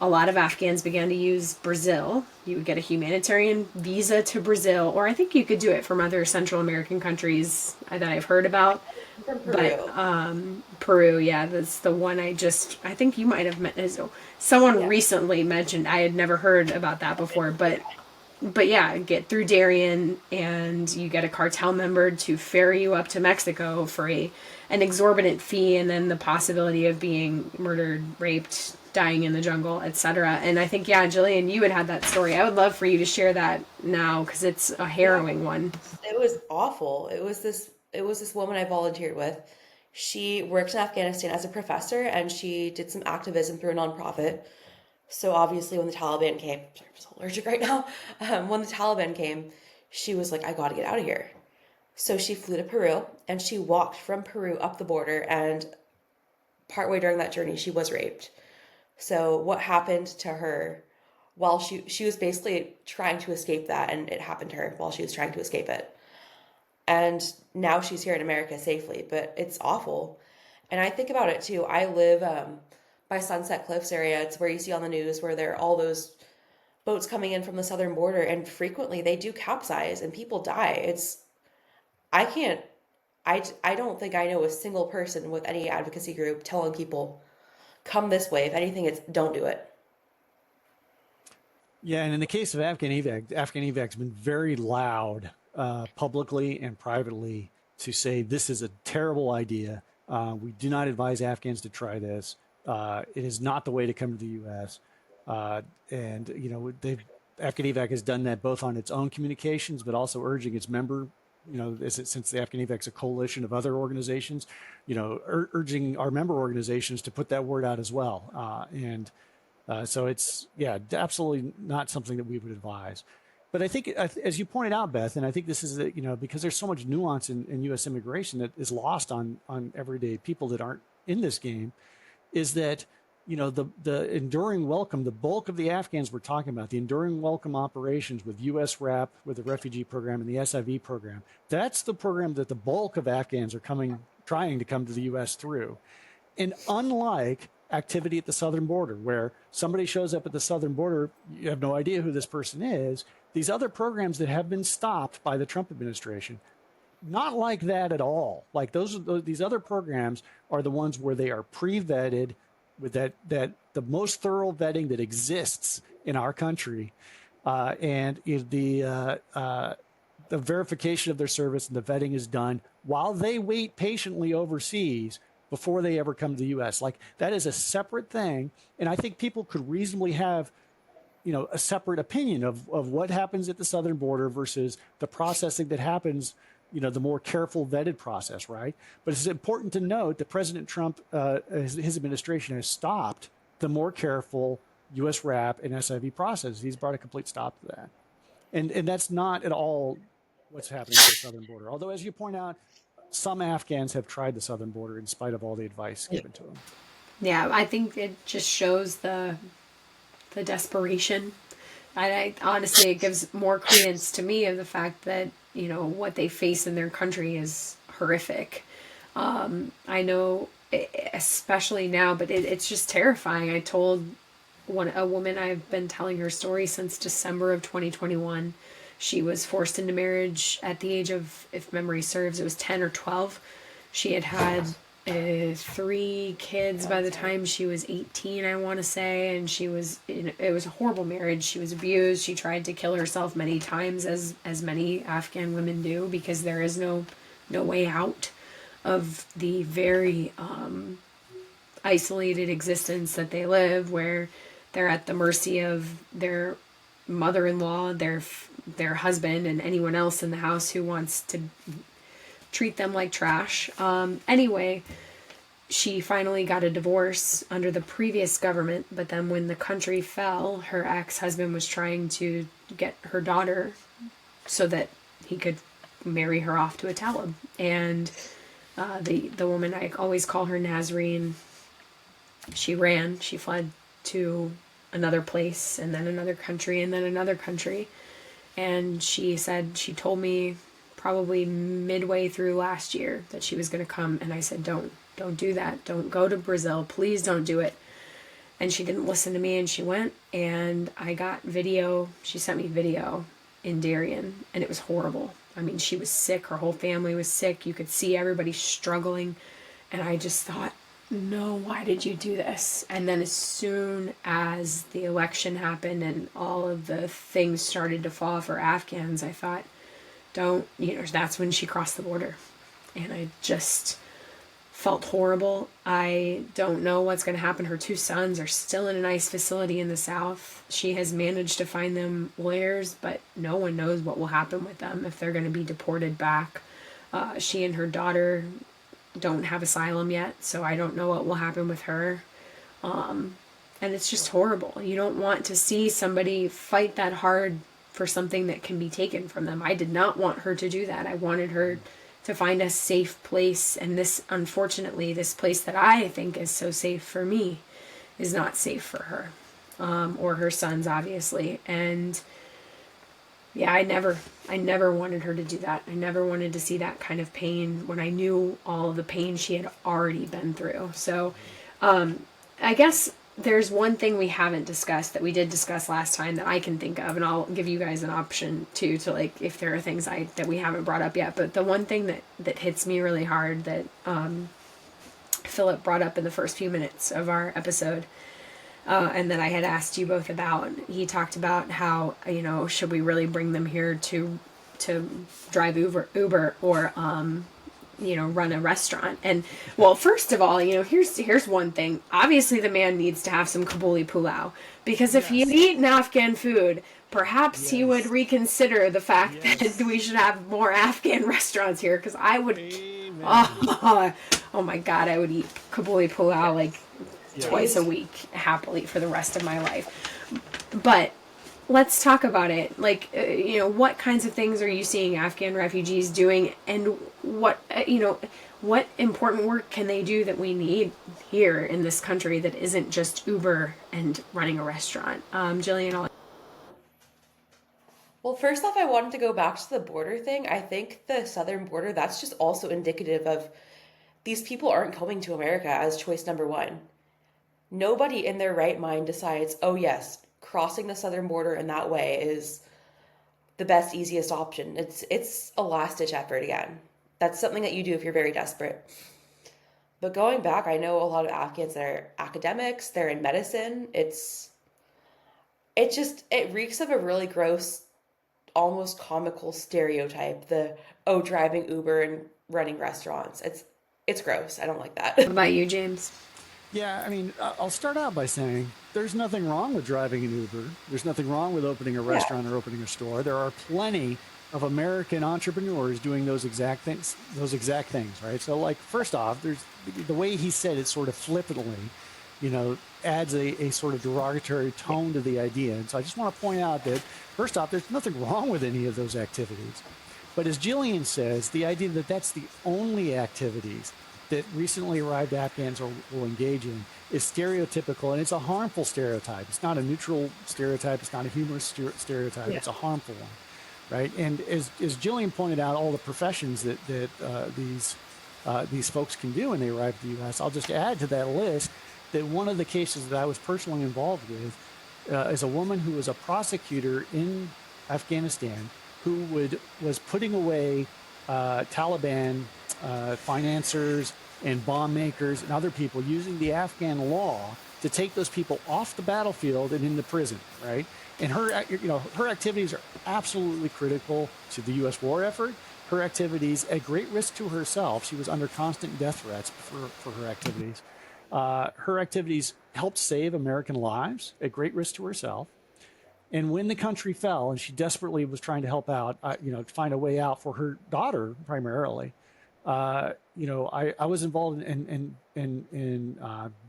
a lot of Afghans began to use Brazil. You would get a humanitarian visa to Brazil, or I think you could do it from other Central American countries that I've heard about. From Peru. But Peru, yeah, that's the one I think you might have met. Someone recently mentioned, I had never heard about that before, but yeah, get through Darien and you get a cartel member to ferry you up to Mexico for an exorbitant fee, and then the possibility of being murdered, raped, dying in the jungle, etc. And I think, Jillian, you had that story. I would love for you to share that now, because it's a harrowing one. It was awful. It was this woman I volunteered with. She worked in Afghanistan as a professor, and she did some activism through a nonprofit. So obviously when the Taliban came, sorry, I'm so allergic right now. When the Taliban came, she was like, I got to get out of here. So she flew to Peru, and she walked from Peru up the border, and partway during that journey, she was raped. So what happened to her while she was basically trying to escape that, and it happened to her while she was trying to escape it. And now she's here in America safely, but it's awful. And I think about it too. I live by Sunset Cliffs area. It's where you see on the news where there are all those boats coming in from the southern border, and frequently they do capsize and people die. I don't think I know a single person with any advocacy group telling people, come this way. If anything, it's don't do it. Yeah, and in the case of Afghan Evac's been very loud publicly and privately to say this is a terrible idea. We do not advise Afghans to try this. It is not the way to come to the U.S. And Afghan Evac has done that both on its own communications, but also urging its member, since the Afghan Evac's a coalition of other organizations, urging our member organizations to put that word out as well. So it's, absolutely not something that we would advise. But I think, as you pointed out, Beth, and I think this is, because there's so much nuance in U.S. immigration that is lost on everyday people that aren't in this game, is that, the enduring welcome, the bulk of the Afghans we're talking about, the enduring welcome operations with U.S. RAP, with the refugee program and the SIV program, that's the program that the bulk of Afghans are trying to come to the U.S. through. And unlike activity at the southern border, where somebody shows up at the southern border, you have no idea who this person is, these other programs that have been stopped by the Trump administration, not like that at all. Like these other programs are the ones where they are pre-vetted with that the most thorough vetting that exists in our country, and the verification of their service and the vetting is done while they wait patiently overseas before they ever come to the U.S. Like, that is a separate thing, and I think people could reasonably have a separate opinion of what happens at the southern border versus the processing that happens, the more careful vetted process, right? But it's important to note that President Trump, his administration has stopped the more careful U.S. RAP and SIV process. He's brought a complete stop to that. And that's not at all what's happening at the southern border. Although, as you point out, some Afghans have tried the southern border in spite of all the advice given to them. Yeah, I think it just shows the desperation. I honestly, it gives more credence to me of the fact that, what they face in their country is horrific. I know, especially now, but it's just terrifying. I told a woman, I've been telling her story since December of 2021. She was forced into marriage at the age of, if memory serves, it was 10 or 12. She had 3 kids by the time she was 18, I want to say, and it was a horrible marriage. She was abused. She tried to kill herself many times, as many Afghan women do, because there is no way out of the very isolated existence that they live, where they're at the mercy of their mother-in-law, their husband, and anyone else in the house who wants to treat them like trash. Anyway, she finally got a divorce under the previous government, but then when the country fell, her ex-husband was trying to get her daughter so that he could marry her off to a Talib. And the woman, I always call her Nazarene, she fled to another place, and then another country, and then another country. And she told me probably midway through last year that she was going to come, and I said, don't do that. Don't go to Brazil. Please don't do it. And she didn't listen to me, and she went, and I got video. She sent me video in Darien, and it was horrible. I mean, she was sick. Her whole family was sick. You could see everybody struggling. And I just thought, no, why did you do this? And then as soon as the election happened and all of the things started to fall for Afghans, I thought, that's when she crossed the border. And I just felt horrible. I don't know what's going to happen. Her two sons are still in a nice facility in the South. She has managed to find them lawyers, but no one knows what will happen with them, if they're going to be deported back. She and her daughter don't have asylum yet, so I don't know what will happen with her. And it's just horrible. You don't want to see somebody fight that hard for something that can be taken from them. I did not want her to do that. I wanted her to find a safe place, and unfortunately, this place that I think is so safe for me is not safe for her, or her sons, obviously. And yeah, I never wanted her to do that. I never wanted to see that kind of pain when I knew all of the pain she had already been through. So, I guess there's one thing we haven't discussed that we did discuss last time that I can think of, and I'll give you guys an option too, to like, if there are things that we haven't brought up yet. But the one thing that hits me really hard that Philip brought up in the first few minutes of our episode, and that I had asked you both about, he talked about how, should we really bring them here to drive Uber or run a restaurant? And well, first of all, here's one thing. Obviously the man needs to have some Kabuli pulao, because if he had eaten Afghan food, perhaps he would reconsider the fact that we should have more Afghan restaurants here, because I would oh my god, I would eat Kabuli pulao like twice a week happily for the rest of my life. But let's talk about it. Like, what kinds of things are you seeing Afghan refugees doing, and what important work can they do that we need here in this country that isn't just Uber and running a restaurant? Jillian, Well, first off, I wanted to go back to the border thing. I think the southern border, that's just also indicative of these people aren't coming to America as choice number one. Nobody in their right mind decides, oh yes, crossing the southern border in that way is the best, easiest option. It's a last-ditch effort again. That's something that you do if you're very desperate. But going back, I know a lot of Afghans that are academics, they're in medicine. It reeks of a really gross, almost comical stereotype. Driving Uber and running restaurants. It's gross. I don't like that. what about you, James? Yeah, I mean, I'll start out by saying there's nothing wrong with driving an Uber. There's nothing wrong with opening a restaurant or opening a store. There are plenty of American entrepreneurs doing those exact things, right? So, like, first off, there's the way he said it sort of flippantly, adds a sort of derogatory tone to the idea. And so I just want to point out that, first off, there's nothing wrong with any of those activities. But as Jillian says, the idea that that's the only activities that recently arrived Afghans will engage in is stereotypical, and it's a harmful stereotype. It's not a neutral stereotype. It's not a humorous stereotype. It's a harmful one, right? And as Jillian pointed out, all the professions that these folks can do when they arrive at the U.S., I'll just add to that list that one of the cases that I was personally involved with is a woman who was a prosecutor in Afghanistan who was putting away Taliban financiers and bomb makers and other people using the Afghan law to take those people off the battlefield and into prison, right? And her activities are absolutely critical to the U.S. war effort, her activities at great risk to herself. She was under constant death threats for her activities. Her activities helped save American lives at great risk to herself. And when the country fell, and she desperately was trying to help out, to find a way out for her daughter primarily, I was involved in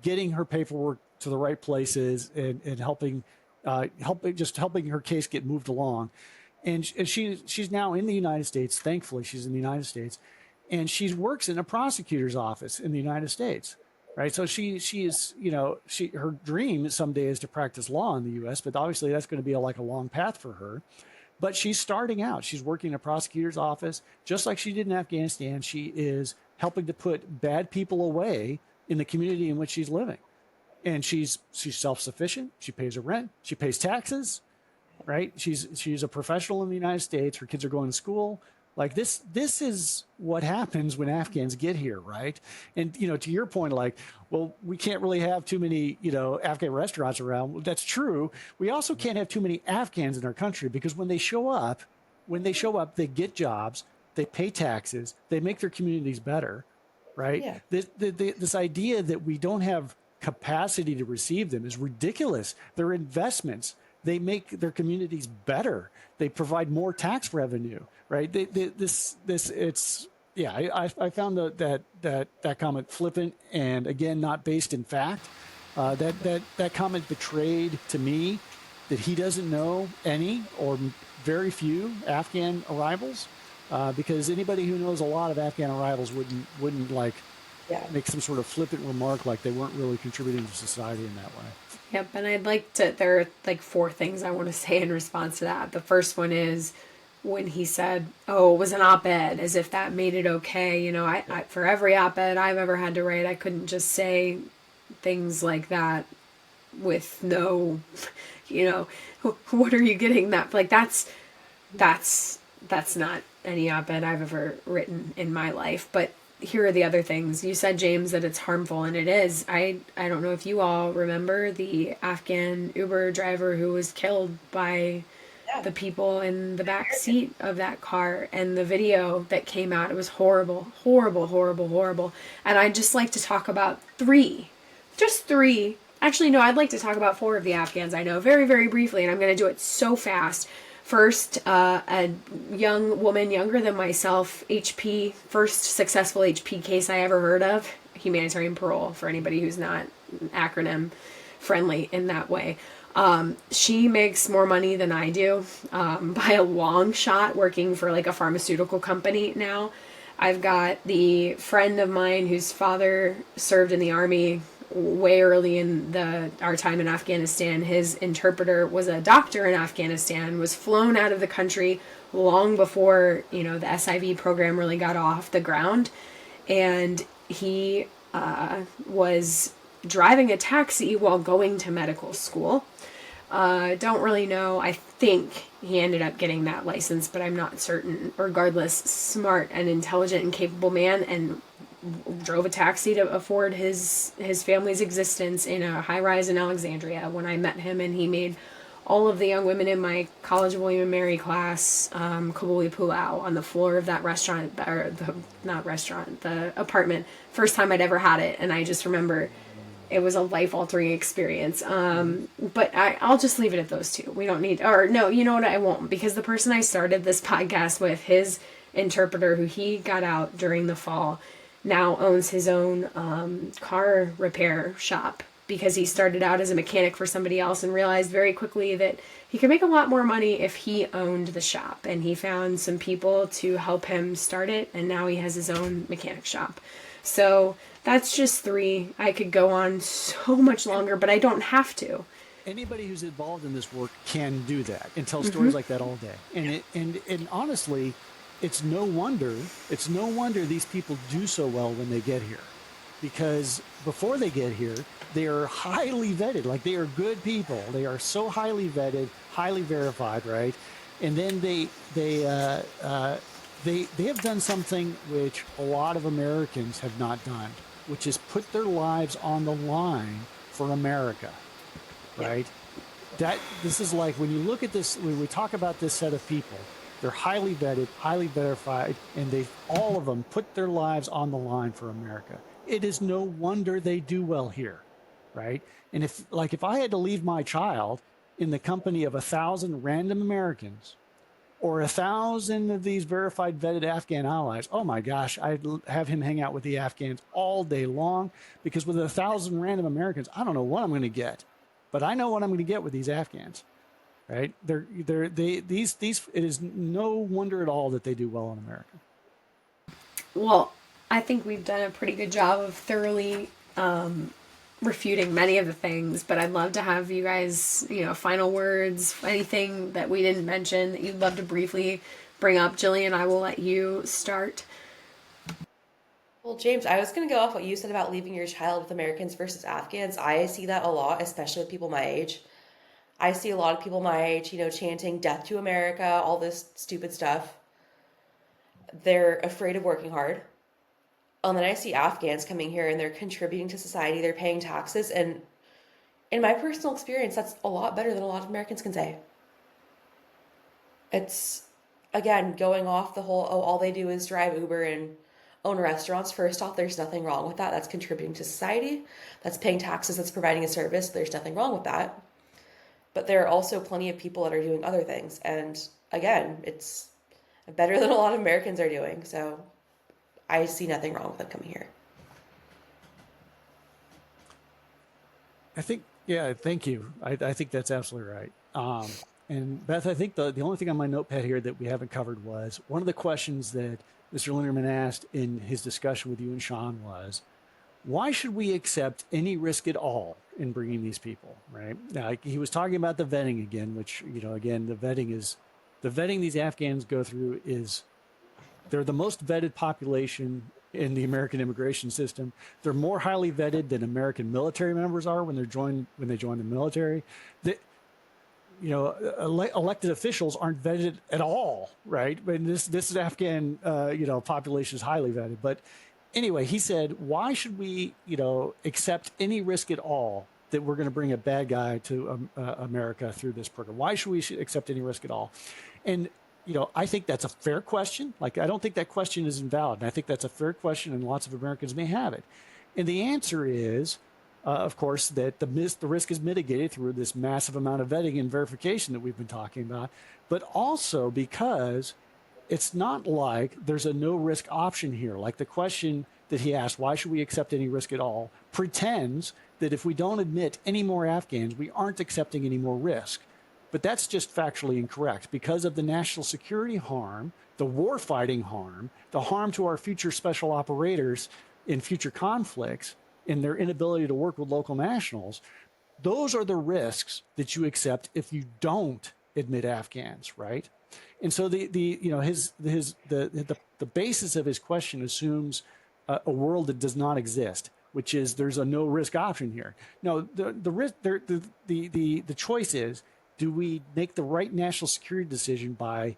getting her paperwork to the right places and helping her case get moved along. And she's now in the United States. Thankfully, she's in the United States, and she works in a prosecutor's office in the United States. Right. So she is, her dream someday is to practice law in the U.S., but obviously that's going to be a long path for her. But she's starting out. She's working in a prosecutor's office, just like she did in Afghanistan. She is helping to put bad people away in the community in which she's living. And she's self-sufficient. She pays her rent. She pays taxes. Right. She's a professional in the United States. Her kids are going to school. Like this is what happens when Afghans get here, right? And, to your point, we can't really have too many, Afghan restaurants around. Well, that's true. We also can't have too many Afghans in our country, because when they show up, they get jobs, they pay taxes, they make their communities better, right? Yeah. This idea that we don't have capacity to receive them is ridiculous. They're investments. They make their communities better. They provide more tax revenue, right? I found that comment flippant and, again, not based in fact. That comment betrayed to me that he doesn't know any or very few Afghan arrivals, because anybody who knows a lot of Afghan arrivals wouldn't make some sort of flippant remark like they weren't really contributing to society in that way. Yep, and there are 4 things I want to say in response to that. The first one is when he said, it was an op-ed, as if that made it okay. I for every op-ed I've ever had to write, I couldn't just say things like that with no, what are you getting that? That's not any op-ed I've ever written in my life. But here are the other things. You said, James, that it's harmful, and it is. I don't know if you all remember the Afghan Uber driver who was killed by the people in the back seat of that car, and the video that came out. It was horrible, horrible, horrible, horrible. And I'd just like to talk about 3. Just 3. Actually, no, I'd like to talk about 4 of the Afghans I know very, very briefly, and I'm going to do it so fast. First, a young woman younger than myself, HP, first successful HP case I ever heard of, humanitarian parole, for anybody who's not acronym friendly in that way. She makes more money than I do, by a long shot, working for a pharmaceutical company now. I've got the friend of mine whose father served in the army way early in our time in Afghanistan. His interpreter was a doctor in Afghanistan, was flown out of the country long before, the SIV program really got off the ground. And he was driving a taxi while going to medical school. Don't really know. I think he ended up getting that license, but I'm not certain. Regardless, smart and intelligent and capable man, and drove a taxi to afford his family's existence in a high-rise in Alexandria when I met him, and he made all of the young women in my College of William and Mary class kabuli pulao on the floor of that restaurant, the apartment. First time I'd ever had it, and I just remember it was a life-altering experience. But I'll just leave it at those 2. We don't need, or no, you know what, I won't, because the person I started this podcast with, his interpreter, who he got out during the fall, now owns his own car repair shop, because he started out as a mechanic for somebody else and realized very quickly that he could make a lot more money if he owned the shop. And he found some people to help him start it, and now he has his own mechanic shop. So that's just 3. I could go on so much longer, but I don't have to. Anybody who's involved in this work can do that and tell stories like that all day. And honestly, it's no wonder these people do so well when they get here, because before they get here, they are highly vetted. They are good people. They are so highly vetted, highly verified, right? And then they have done something which a lot of Americans have not done, which is put their lives on the line for America, right? This is when you look at this, when we talk about this set of people, They're highly vetted, highly verified, and they've all of them put their lives on the line for America. It is no wonder they do well here, right? And if I had to leave my child in the company of 1,000 random Americans or 1,000 of these verified, vetted Afghan allies, oh my gosh, I'd have him hang out with the Afghans all day long, because with 1,000 random Americans, I don't know what I'm going to get, but I know what I'm going to get with these Afghans, right? These, it is no wonder at all that they do well in America. Well, I think we've done a pretty good job of thoroughly refuting many of the things, but I'd love to have you guys, final words, anything that we didn't mention that you'd love to briefly bring up. Jillian, I will let you start. Well, James, I was going to go off what you said about leaving your child with Americans versus Afghans. I see that a lot, especially with people my age. I see a lot of people my age, chanting death to America, all this stupid stuff. They're afraid of working hard. And then I see Afghans coming here and they're contributing to society, they're paying taxes, and in my personal experience, that's a lot better than a lot of Americans can say. It's, again, going off the whole, all they do is drive Uber and own restaurants. First off, there's nothing wrong with that. That's contributing to society. That's paying taxes. That's providing a service. There's nothing wrong with that. But there are also plenty of people that are doing other things. And again, it's better than a lot of Americans are doing. So I see nothing wrong with them coming here. Thank you. I think that's absolutely right. And Beth, I think the only thing on my notepad here that we haven't covered was one of the questions that Mr. Linderman asked in his discussion with you and Sean was, why should we accept any risk at all in bringing these people, right? Now, he was talking about the vetting again, which, again, the vetting these Afghans go through is, they're the most vetted population in the American immigration system. They're more highly vetted than American military members are when they join the military. Elected officials aren't vetted at all, right? But this Afghan population is highly vetted. But anyway, he said, why should we accept any risk at all that we're going to bring a bad guy to America through this program? Why should we accept any risk at all? And I think that's a fair question. I don't think that question is invalid. And I think that's a fair question, and lots of Americans may have it. And the answer is, of course, that the risk is mitigated through this massive amount of vetting and verification that we've been talking about, but also because it's not like there's a no-risk option here. Like the question that he asked, why should we accept any risk at all, pretends that if we don't admit any more Afghans, we aren't accepting any more risk. But that's just factually incorrect because of the national security harm, the war-fighting harm, the harm to our future special operators in future conflicts, in their inability to work with local nationals. Those are the risks that you accept if you don't admit Afghans, right? And so the basis of his question assumes a world that does not exist, which is there's a no risk option here. No, the choice is, do we make the right national security decision by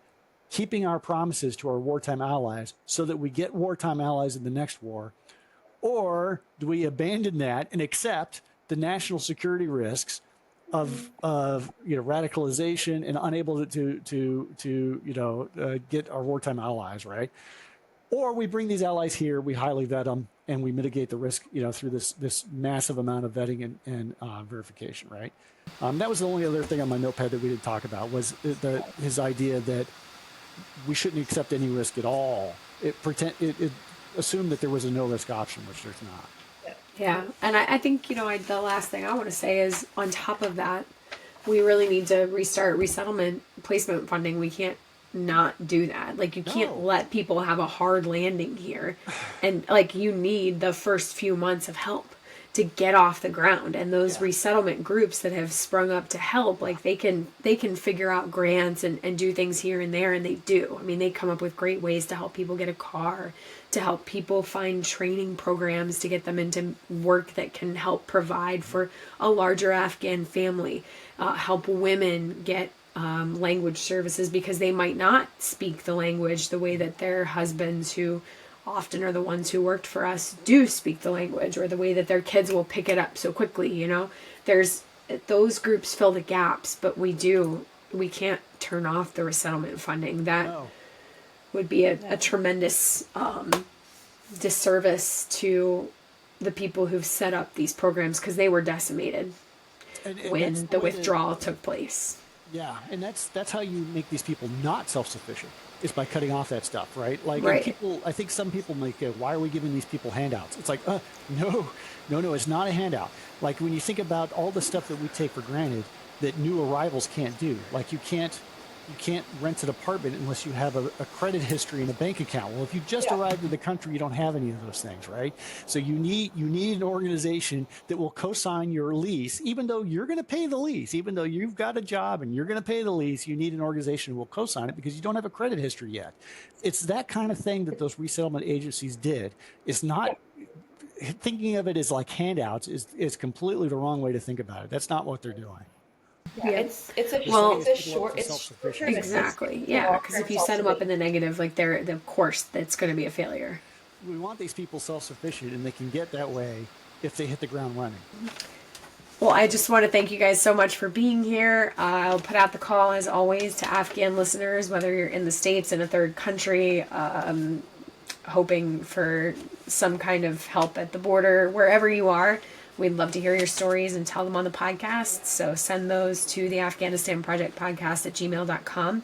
keeping our promises to our wartime allies so that we get wartime allies in the next war? Or do we abandon that and accept the national security risks of radicalization and unable to get our wartime allies, right? Or we bring these allies here, we highly vet them, and we mitigate the risk, through this massive amount of vetting and verification, right? That was the only other thing on my notepad that we didn't talk about was his idea that we shouldn't accept any risk at all. It assumed that there was a no risk option, which there's not. Yeah, and I think the last thing I want to say is, on top of that, we really need to restart resettlement placement funding. We can't not do that. You can't let people have a hard landing here, and you need the first few months of help to get off the ground. And those resettlement groups that have sprung up to help, they can figure out grants and do things here and there, and they do. I mean, they come up with great ways to help people get a car, to help people find training programs to get them into work that can help provide for a larger Afghan family, help women get language services because they might not speak the language the way that their husbands, who often are the ones who worked for us, do speak the language, or the way that their kids will pick it up so quickly. There's those groups fill the gaps, but we do we can't turn off the resettlement funding. That No. would be a tremendous disservice to the people who've set up these programs, because they were decimated And when that's the way withdrawal took place. Yeah, and that's how you make these people not self-sufficient, is by cutting off that stuff, right? Like, Right. and people, I think some people make, why are we giving these people handouts? It's like, no, it's not a handout. Like, when you think about all the stuff that we take for granted that new arrivals can't do, like you can't rent an apartment unless you have a credit history and a bank account. Well, if you just arrived in the country, you don't have any of those things, right? So you need an organization that will co-sign your lease, even though you're going to pay the lease, even though you've got a job and you're going to pay the lease. You need an organization who will co-sign it because you don't have a credit history yet. It's that kind of thing that those resettlement agencies did. It's not thinking of it as like handouts is completely the wrong way to think about it. That's not what they're doing. Yeah, Yep. it's Self-sufficient. Exactly. Yeah, because if you set them up in the negative, like of course, that's going to be a failure. We want these people self-sufficient, and they can get that way if they hit the ground running. Well, I just want to thank you guys so much for being here. I'll put out the call, as always, to Afghan listeners, whether you're in the States, in a third country, hoping for some kind of help at the border, wherever you are. We'd love to hear your stories and tell them on the podcast. So send those to the Afghanistan Project podcast at gmail.com.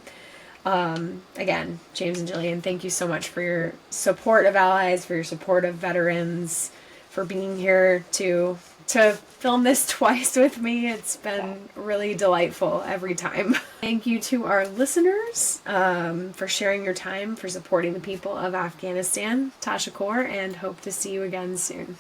Again, James and Jillian, thank you so much for your support of allies, for your support of veterans, for being here to film this twice with me. It's been really delightful every time. Thank you to our listeners for sharing your time, for supporting the people of Afghanistan. Tasha Kaur, and hope to see you again soon.